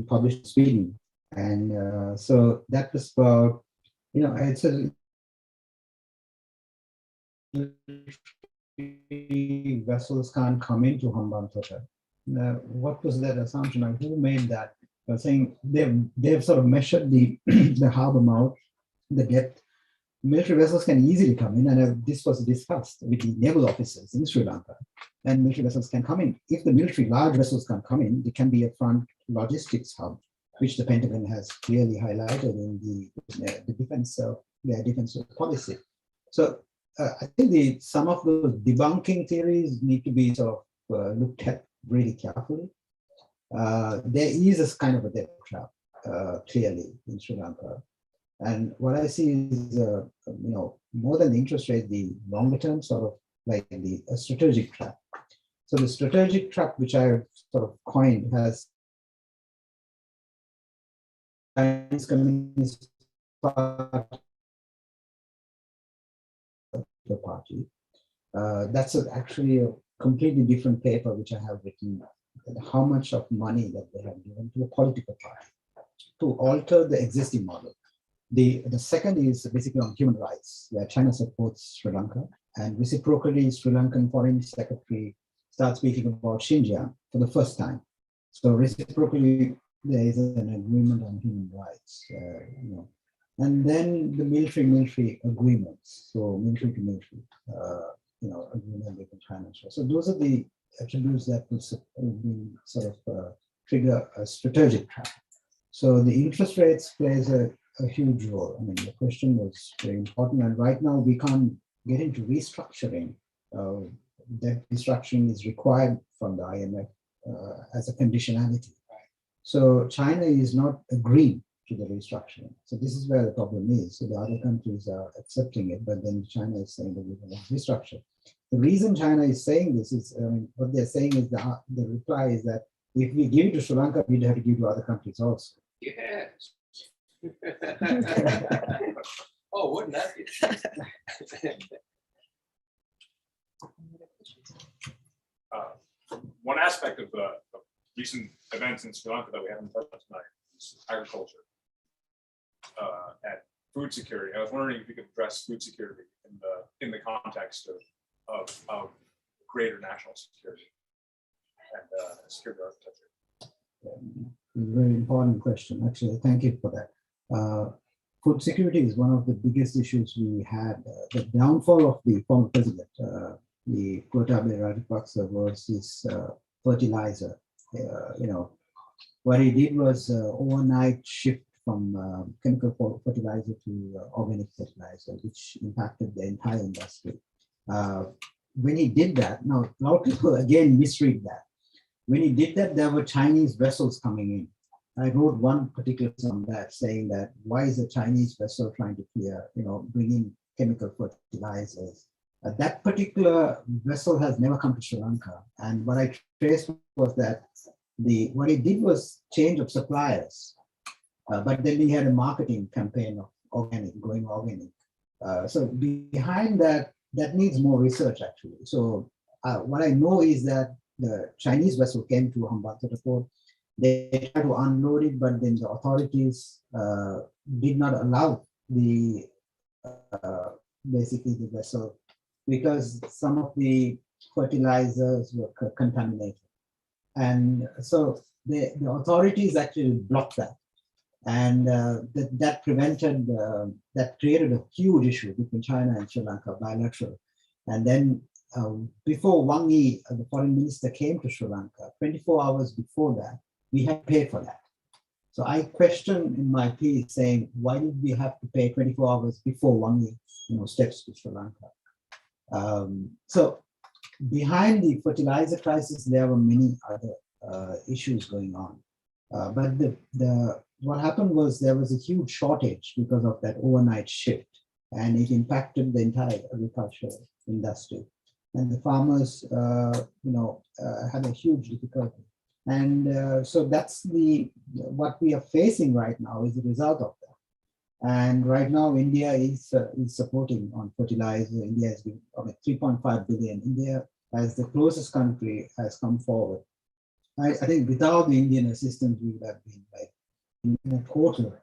published in Sweden. And so that was about, it's a vessels can't come into Hambantota. What was that assumption? And who made that? Saying they've sort of measured the the harbor mouth, the depth. Military vessels can easily come in, and this was discussed with the naval officers in Sri Lanka. And military vessels can come in. If the military large vessels can come in, they can be a front logistics hub, which the Pentagon has clearly highlighted in the defense their defense policy. So I think some of those debunking theories need to be sort of looked at really carefully. There is a kind of a debt trap, clearly, in Sri Lanka. And what I see is, more than the interest rate, the longer term sort of like a strategic trap. So the strategic trap, which I sort of coined, has Chinese Communist Party. That's actually a completely different paper, which I have written, how much of money that they have given to a political party to alter the existing model. The second is basically on human rights, where China supports Sri Lanka, and reciprocally, Sri Lankan Foreign Secretary starts speaking about Xinjiang for the first time. So reciprocally, there is an agreement on human rights, and then the military agreements. So military to military, agreement between China and Russia. So those are the attributes that will sort of trigger a strategic trap. So the interest rates plays a huge role. I mean, the question was very important, and right now we can't get into restructuring. That restructuring is required from the IMF as a conditionality. So China is not agreeing to the restructuring. So this is where the problem is. So the other countries are accepting it, but then China is saying that we're going to restructure. The reason China is saying this is, what they're saying is the reply is that if we give it to Sri Lanka, we'd have to give to other countries also. Yes. Oh, wouldn't that be? One aspect of the recent events in Sri Lanka that we haven't touched on tonight is agriculture and food security. I was wondering if you could address food security in the context of greater national security and security architecture. Very important question. Actually, thank you for that. Food security is one of the biggest issues we had. The downfall of the former president, the Gotabaya Rajapaksa, was his fertilizer. What he did was overnight shift from chemical fertilizer to organic fertilizer, which impacted the entire industry. When he did that, now a lot of people again misread that. When he did that, there were Chinese vessels coming in. I wrote one particular piece on that, saying that why is a Chinese vessel trying to bring in chemical fertilizers? That particular vessel has never come to Sri Lanka. And what I traced was that what he did was change of suppliers. But then he had a marketing campaign of going organic. So behind that needs more research actually. So what I know is that the Chinese vessel came to Hambantota port. They tried to unload it, but then the authorities did not allow basically the vessel, because some of the fertilizers were contaminated. And so the authorities actually blocked that. And that prevented, that created a huge issue between China and Sri Lanka, bilateral. And then before Wang Yi, the foreign minister, came to Sri Lanka, 24 hours before that, we had to pay for that. So I questioned in my piece saying, why did we have to pay 24 hours before Wang Yi, steps to Sri Lanka? So behind the fertilizer crisis, there were many other issues going on. But what happened was there was a huge shortage because of that overnight shift, and it impacted the entire agricultural industry. And the farmers, had a huge difficulty. And so that's what we are facing right now is the result of that. And right now, India is supporting on fertilizer. India has been 3.5 billion. India, as the closest country, has come forward. I think without the Indian assistance, we would have been like in a total,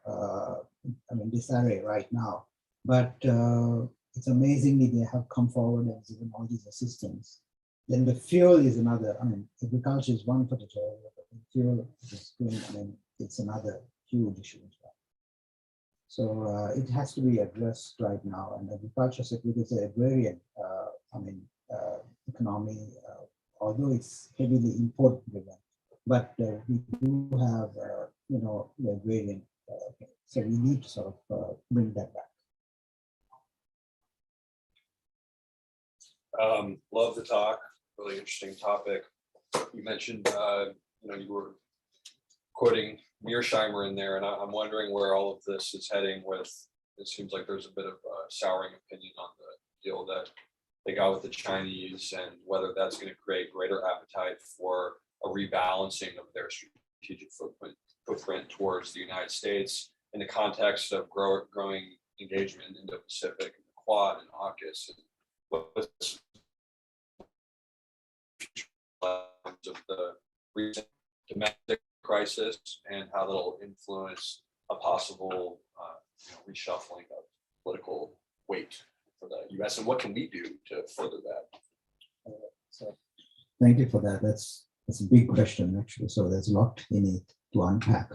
disarray right now. But it's amazingly they have come forward and given all these assistance. Then the fuel is another. Agriculture is one particular, but the fuel is going. It's another huge issue as well. So it has to be addressed right now. And agriculture security is an agrarian, economy. Although it's heavily import driven, but we do have, the agrarian. So we need to sort of bring that back. Love the talk. Really interesting topic. You mentioned, you were quoting Mearsheimer in there, and I'm wondering where all of this is heading with. It seems like there's a bit of a souring opinion on the deal that they got with the Chinese, and whether that's going to create greater appetite for a rebalancing of their strategic footprint towards the United States in the context of growing engagement in the Indo-Pacific, and the Quad, and AUKUS, and what's of the recent domestic crisis and how that'll influence a possible reshuffling of political weight for the U.S. and what can we do to further that? So thank you for that. That's a big question actually. So there's a lot in it to unpack.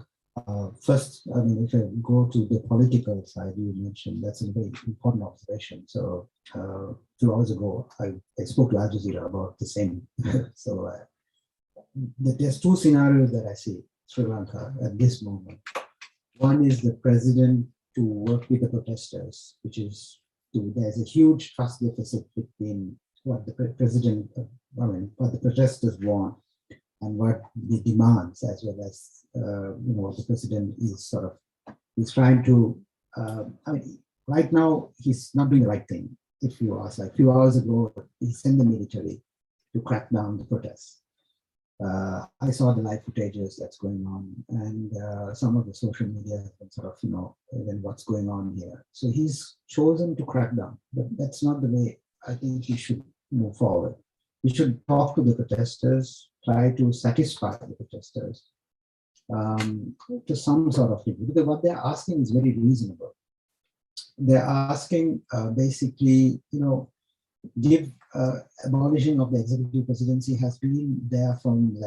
First, if I go to the political side, you mentioned that's a very important observation. So 2 hours ago, I spoke to Al Jazeera about the same. So there's two scenarios that I see Sri Lanka at this moment. One is the president to work with the protesters, which is there's a huge trust deficit between what the president, what the protesters want and what the demands, as well as what the president is he's trying to. Right now he's not doing the right thing. If you ask, like a few hours ago, he sent the military to crack down the protests. I saw the live footages that's going on, and some of the social media then what's going on here. So he's chosen to crack down, but that's not the way I think he should move forward. We should talk to the protesters, try to satisfy the protesters to some sort of degree, because what they're asking is very reasonable. They're asking basically, give abolishing of the executive presidency has been there from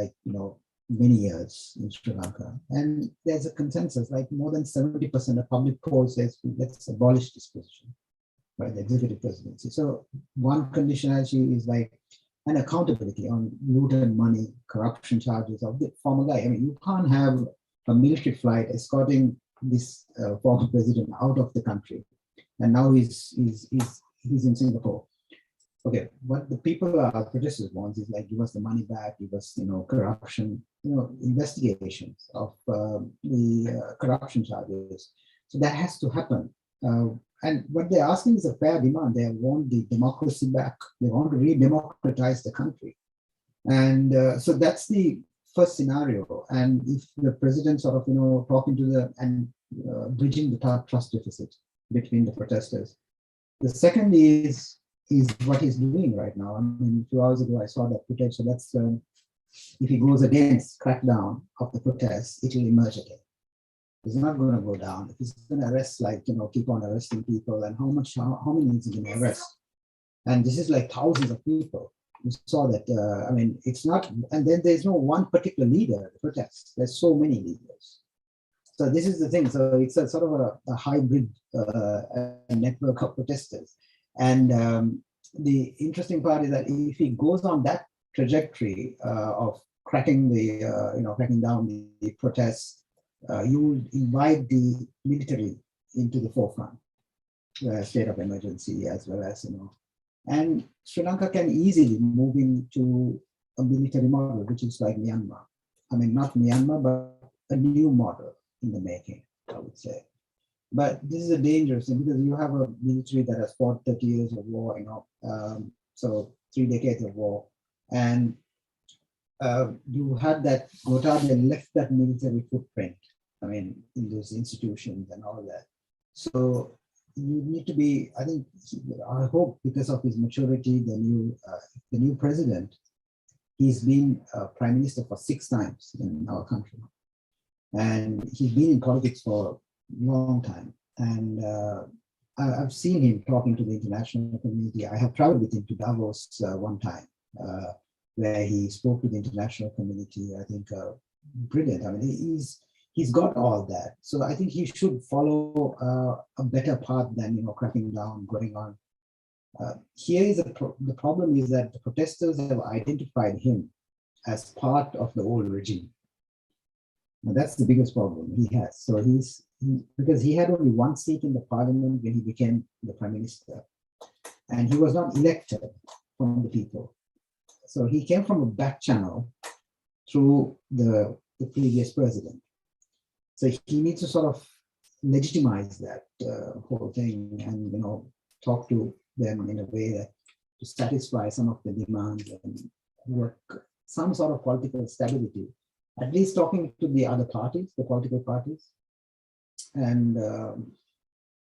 many years in Sri Lanka, and there's a consensus, like more than 70% of public polls says let's abolish this position, right, the executive presidency. So one condition actually is like an accountability on looted money, corruption charges of the former guy. You can't have a military flight escorting this former president out of the country, and now he's in Singapore. Okay, what the people are protesters want is like, give us the money back, give us, corruption, investigations of the corruption charges. So that has to happen. And what they're asking is a fair demand. They want the democracy back. They want to re-democratize the country. And so that's the first scenario. And if the president talking to bridging the trust deficit between the protesters. The second is what he's doing right now. 2 hours ago, I saw that footage. So that's if he goes against crackdown of the protests, it will emerge again. It's not going to go down. If he's going to arrest, keep on arresting people, and how many is he going to arrest? And this is like thousands of people. you saw that, I mean, it's not, and then there's no one particular leader at the protest. There's so many leaders. So this is the thing. So it's a sort of a hybrid network of protesters. And the interesting part is that if he goes on that trajectory of cracking down the protests, you would invite the military into the forefront, state of emergency as well as, and Sri Lanka can easily move into a military model, which is like Myanmar. I mean, not Myanmar, but a new model in the making, I would say. But this is a dangerous thing because you have a military that has fought 30 years of war, so 3 decades of war. And you had that, Gotabaya left that military footprint, I mean, in those institutions and all that. So you need to be, I think, I hope because of his maturity, the new president, he's been prime minister for 6 times in our country. And he's been in politics for a long time. And I've seen him talking to the international community. I have traveled with him to Davos one time, where he spoke to the international community. I think brilliant. I mean, he's got all that. So I think he should follow a better path than cracking down, going on. Here is the problem is that the protesters have identified him as part of the old regime. Now that's the biggest problem he has. So because he had only 1 seat in the parliament when he became the prime minister, and he was not elected from the people. So he came from a back channel through the previous president. So he needs to sort of legitimize that whole thing and talk to them in a way that to satisfy some of the demands and work some sort of political stability. At least talking to the other parties, the political parties, and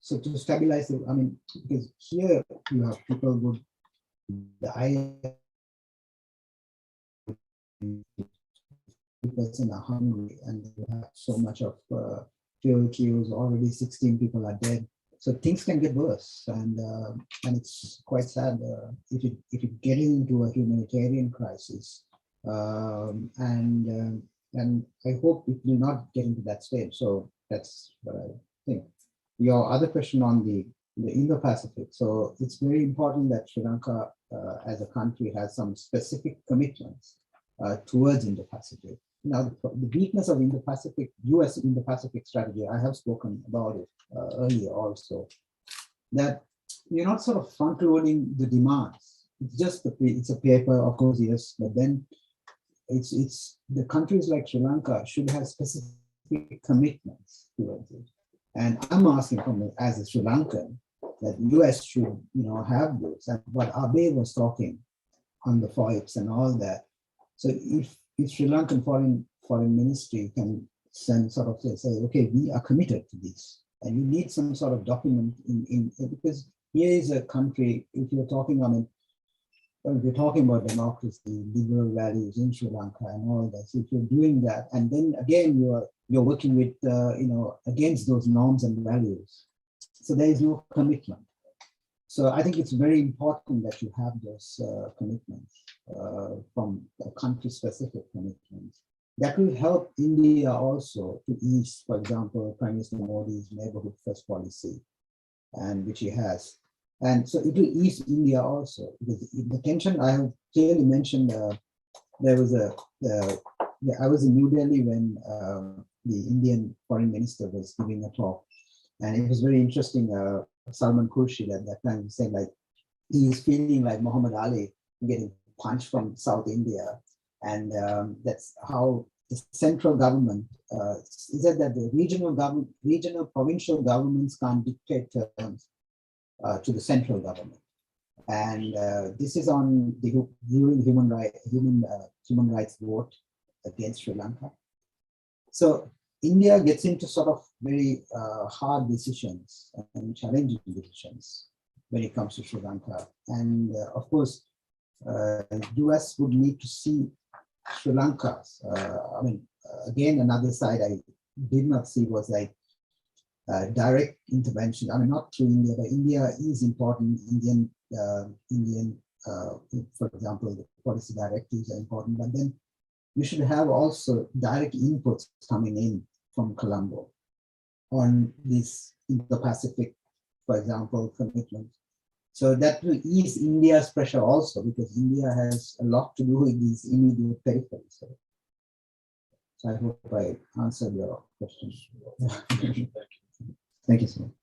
so to stabilize it. I mean, because here you have people would person are hungry and you have so much of fuel queues. Already 16 people are dead. So things can get worse, and it's quite sad if it gets into a humanitarian crisis, and I hope it will not get into that stage. So that's what I think. Your other question on the Indo-Pacific. So it's very important that Sri Lanka as a country has some specific commitments towards Indo-Pacific. Now, the weakness of Indo-Pacific, US Indo-Pacific strategy, I have spoken about it earlier also, that you're not sort of front-loading the demands. It's just it's a paper, of course, yes, but then it's the countries like Sri Lanka should have specific commitments towards it. And I'm asking as a Sri Lankan that US should, have those. And what Abe was talking on the FOIPs and all that. So if Sri Lankan foreign ministry can send sort of say, okay, we are committed to this, and you need some sort of document in because here is a country. If you're talking if you're talking about democracy, liberal values in Sri Lanka and all that, so if you're doing that, and then again you're working with against those norms and values, so there is no commitment. So I think it's very important that you have those commitments from country-specific commitments. That will help India also to ease, for example, Prime Minister Modi's neighborhood first policy, and which he has. And so it will ease India also, because the tension I have clearly mentioned, there was I was in New Delhi when the Indian foreign minister was giving a talk, and it was very interesting. Salman Khurshid at that time said like he's feeling like Muhammad Ali getting punched from South India, and that's how the central government is that the regional provincial governments can't dictate terms to the central government, and this is on the during human rights vote against Sri Lanka. So India gets into sort of very hard decisions and challenging decisions when it comes to Sri Lanka. And of course, US would need to see Sri Lanka's, again, another side I did not see was like direct intervention. I mean, not through India, but India is important. Indian for example, the policy directives are important, but then you should have also direct inputs coming in from Colombo on this Indo-Pacific, for example, commitment. So that will ease India's pressure also, because India has a lot to do with these immediate peripheries. So I hope I answered your question. Thank you so much. Thank you so much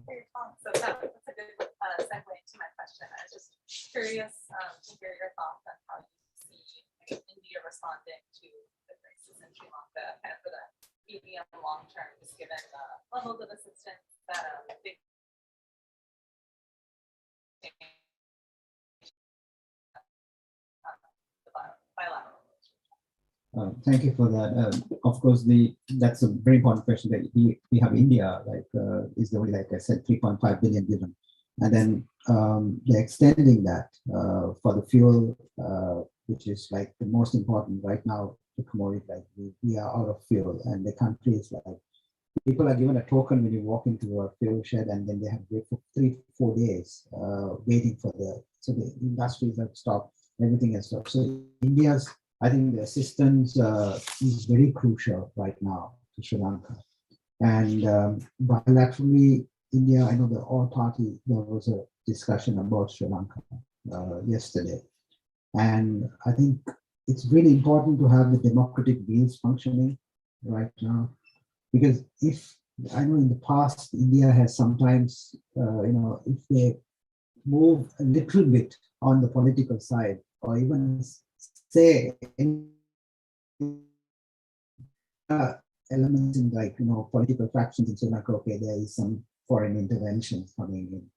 for your talk. So that's a good segue into my question. I was just curious to hear your thoughts on how you see India responding to the crisis in Sri Lanka, kind of for the medium and long term, just given the levels of assistance that big bilateral. Thank you for that. Of course, that's a very important question. That we have India, is the only, like I said, 3.5 billion given, and then they're extending that for the fuel, which is like the most important right now. The commodity, like we are out of fuel, and the country is like, people are given a token when you walk into a fuel shed, and then they have to wait for 3-4 days waiting for so the industries have stopped, everything has stopped. So India's, I think the assistance is very crucial right now to Sri Lanka. And bilaterally, India, I know the all party, there was a discussion about Sri Lanka yesterday. And I think it's really important to have the democratic wheels functioning right now. Because if, I know in the past, India has sometimes, if they move a little bit on the political side, or even say elements in political factions in Sri Lanka, okay, there is some foreign interventions coming in.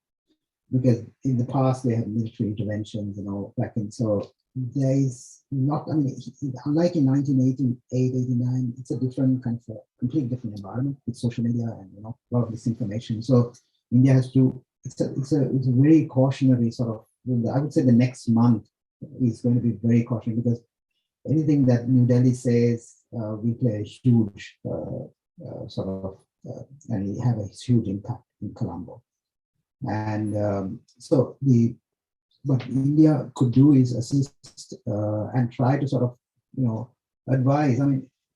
Because in the past they had military interventions, back in, so there is not, unlike in 1988, 89, it's a different kind of, completely different environment with social media and a lot of misinformation. So India has to, it's a very cautionary sort of, I would say the next month is going to be very cautionary, because anything that New Delhi says, we play a huge and we have a huge impact in Colombo. And what India could do is assist and try to sort of, advise.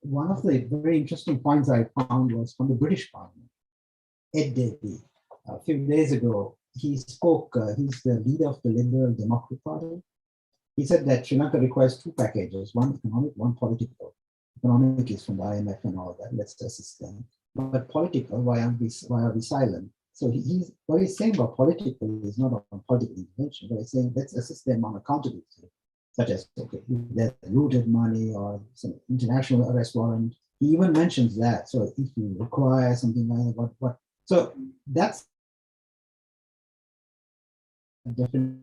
One of the very interesting points I found was from the British Parliament. Ed Davey, a few days ago, he spoke, he's the leader of the Liberal Democratic Party. He said that Sri Lanka requires 2 packages, one economic, one political. Economic is from the IMF and all that, let's assist them. But political, why are we silent? So what he's saying about political is not on political intervention, but he's saying let's assist them on accountability, such as, okay, there's looted money or some international arrest warrant. He even mentions that. So if you require something like that, what? So that's definitely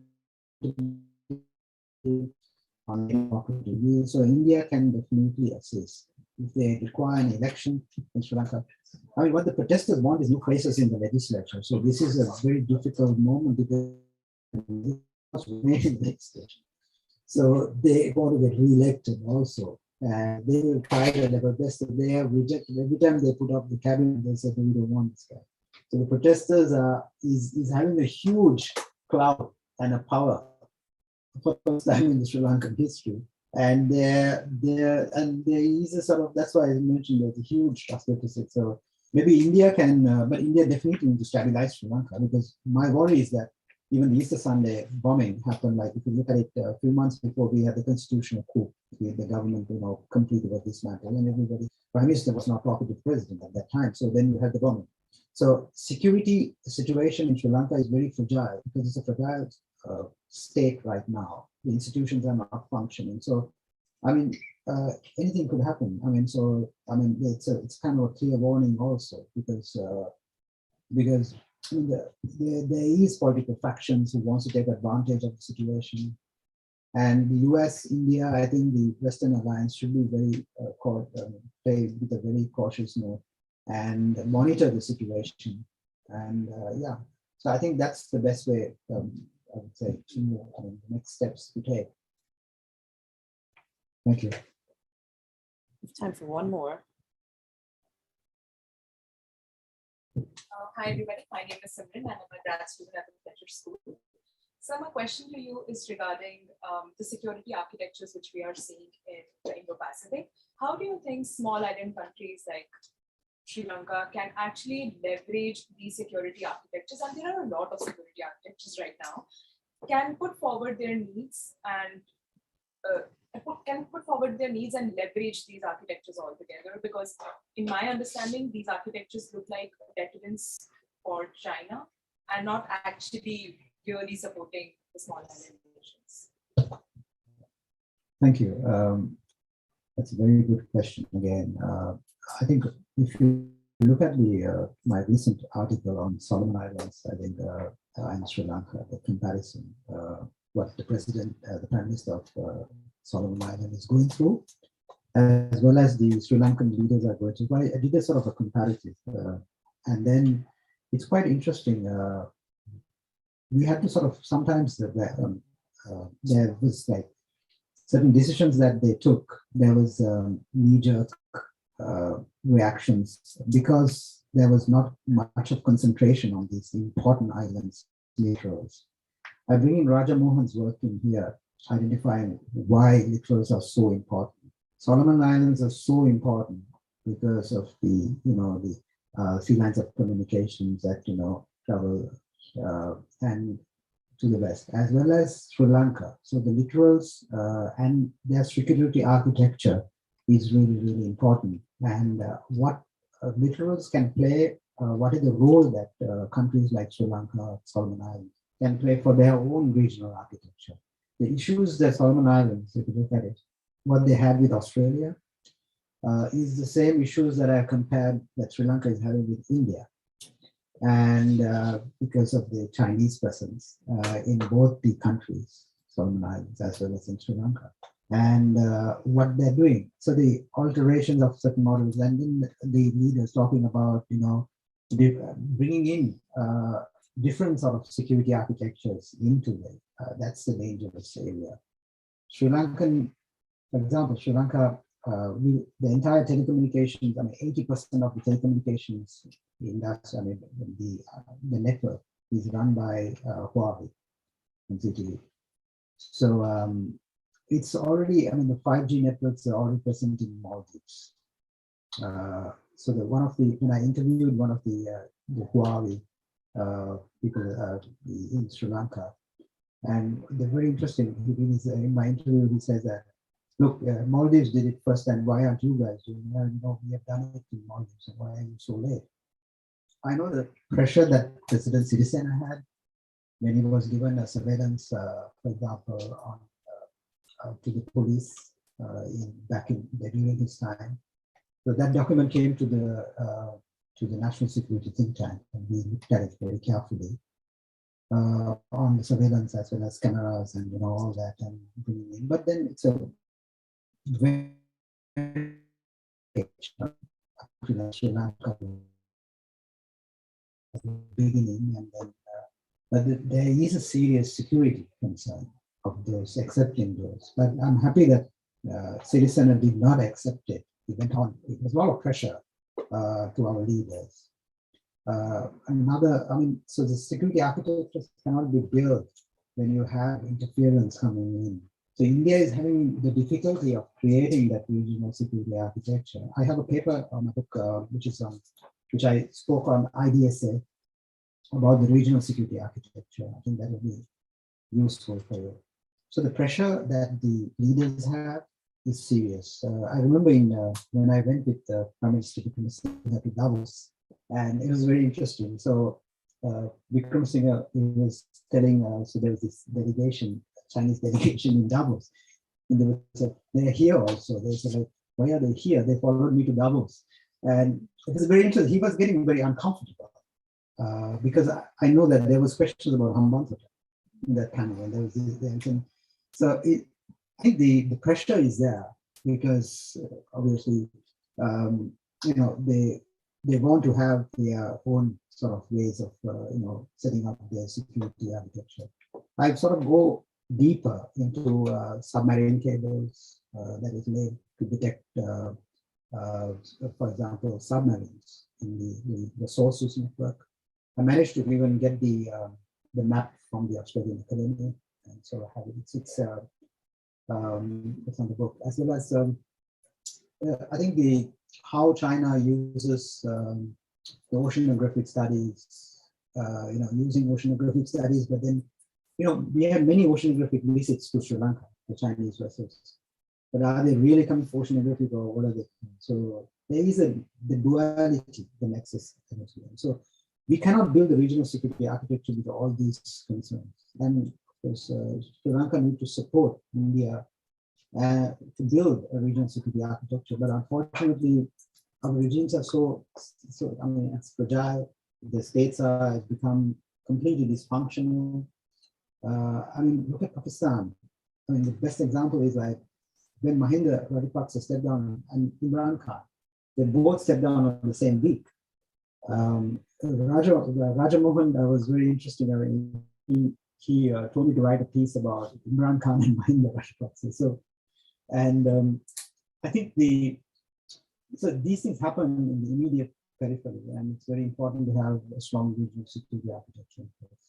on democratic view. So India can definitely assist if they require an election in Sri Lanka. What the protesters want is no crisis in the legislature. So this is a very difficult moment because so they want to get re-elected also. And they will try their level best. So they have rejected every time they put up the cabinet. They said we don't want this guy. So the protesters is having a huge clout and a power for the first time in the Sri Lankan history. And there is a sort of, that's why I mentioned there's a huge trust deficit. So maybe India can, but India definitely needs to stabilize Sri Lanka, because my worry is that even the Easter Sunday bombing happened, like if you look at it a few months before we had the constitutional coup, with the government, completely was dismantled, and everybody, Prime Minister was not talking to the president at that time. So then you had the bombing. So security situation in Sri Lanka is very fragile, because it's a fragile state right now. The institutions are not functioning. So, anything could happen. It's kind of a clear warning also, because there is political factions who wants to take advantage of the situation. And the US, India, I think the Western Alliance should be very play with a very cautious note and monitor the situation. And so I think that's the best way. I would say the next steps to take. Thank you. Time for one more. Hi everybody, my name is Simran and I'm a grad student at the Fletcher School. So my question to you is regarding the security architectures which we are seeing in the Indo-Pacific. How do you think small island countries like Sri Lanka can actually leverage these security architectures? And there are a lot of security architectures right now, can put forward their needs and leverage these architectures altogether, because in my understanding these architectures look like deterrence for China and not actually really supporting the small island nations. Thank you. That's a very good question again. I think if you look at the my recent article on Solomon Islands, I think and Sri Lanka, the comparison, what the president, the prime minister of Solomon Island is going through, as well as the Sri Lankan leaders are going through. I did a sort of a comparative, and then it's quite interesting. We had to sort of sometimes there was like certain decisions that they took. There was knee-jerk reactions because there was not much of concentration on these important islands, littorals. I bring in Raja Mohan's work in here, identifying why littorals are so important. Solomon Islands are so important because of the, sea lines of communications that, travel and to the west, as well as Sri Lanka. So the littorals and their security architecture is really, really important. And what littorals can play, what is the role that countries like Sri Lanka, Solomon Islands can play for their own regional architecture. The issues that Solomon Islands, if you look at it, what they had with Australia is the same issues that I compared that Sri Lanka is having with India. And because of the Chinese presence in both the countries, Solomon Islands as well as in Sri Lanka, and what they're doing. So the alterations of certain models, and then the leaders talking about, bringing in different sort of security architectures into it. That's the dangerous area. Sri Lankan, for example, Sri Lanka, the entire telecommunications, 80% of the telecommunications industry, the network is run by Huawei and ZTE. So it's already, the 5G networks are already present in Maldives. So when I interviewed one of the Huawei people in Sri Lanka, and they're very interesting. In my interview, he says that, look, Maldives did it first, and why aren't you guys doing it? We have done it in Maldives, and why are you so late? I know the pressure that President Sirisena had when he was given a surveillance, for example, on to the police during his time. So that document came to the National Security Think Tank, and we looked at it very carefully on the surveillance as well as cameras and all that and bringing in. But then it's a very Sri Lanka beginning, and then but there is a serious security concern of those accepting those. But I'm happy that Sirisena did not accept it. He went on. It was a lot of pressure to our leaders. So the security architecture cannot be built when you have interference coming in. So India is having the difficulty of creating that regional security architecture. I have a paper on a book which I spoke on IDSA about the regional security architecture. I think that would be useful for you. So the pressure that the leaders have is serious. I remember when I went with Prime Minister Wickremesinghe to Davos, and it was very interesting. So Wickremesinghe was telling, so there was this delegation, Chinese delegation in Davos, and they said, they're here also. They said, like, why are they here? They followed me to Davos. And it was very interesting. He was getting very uncomfortable because I know that there was questions about Hambantota in that panel, and there was this, so I think the pressure is there because obviously, they want to have their own sort of ways of, setting up their security architecture. I sort of go deeper into submarine cables that is laid to detect for example, submarines in the sources network. I managed to even get the map from the Australian Academy, and so I have it. It's on the book, as well as I think how China uses the oceanographic studies, using oceanographic studies, but then, we have many oceanographic visits to Sri Lanka, the Chinese vessels. But are they really coming for oceanographic, or what are they? So there is the duality, the nexus. So we cannot build a regional security architecture with all these concerns. And of course, Sri Lanka need to support India to build a regional security architecture. But unfortunately, our regimes are so it's fragile. The states have become completely dysfunctional. Look at Pakistan. The best example is like when Mahinda Rajapaksa stepped down and Imran Khan, they both stepped down on the same week. Raja Mohan was very interesting. He told me to write a piece about Imran Khan and Mahinda Rajapaksa. So, and I think these things happen in the immediate periphery, and it's very important to have a strong regional security architecture in place.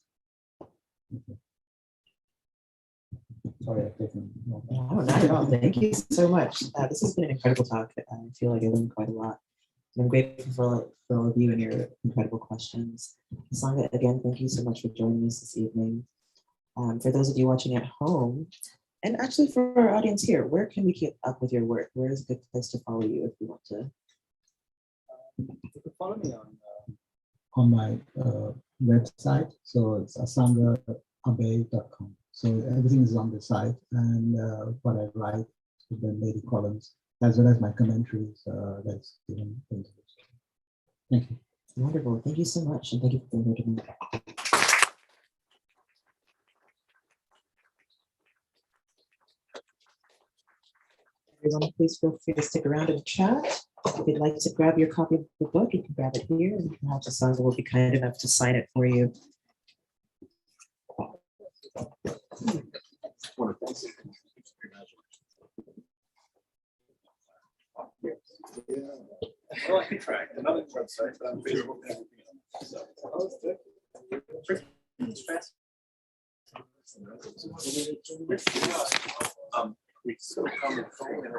Okay. Sorry, I've taken more time. No, not at all. Thank you so much. This has been an incredible talk. I feel like I learned quite a lot. I'm grateful for all of you and your incredible questions. Asanga, again, thank you so much for joining us this evening. For those of you watching at home, and actually for our audience here, where can we keep up with your work? Where is a good place to follow you if you want to? You can follow me on my website. So it's asangaabey.com. So everything is on the site, and what I write, the lady columns, as well as my commentaries. That's given. Thank you. Wonderful. Thank you so much, and thank you for being here tonight. Everyone, please feel free to stick around and chat. If you'd like to grab your copy of the book, you can grab it here, and perhaps Asanga will be kind enough to sign it for you. Well, I could try another website, but I'm Facebook and everything else. We still come and phone and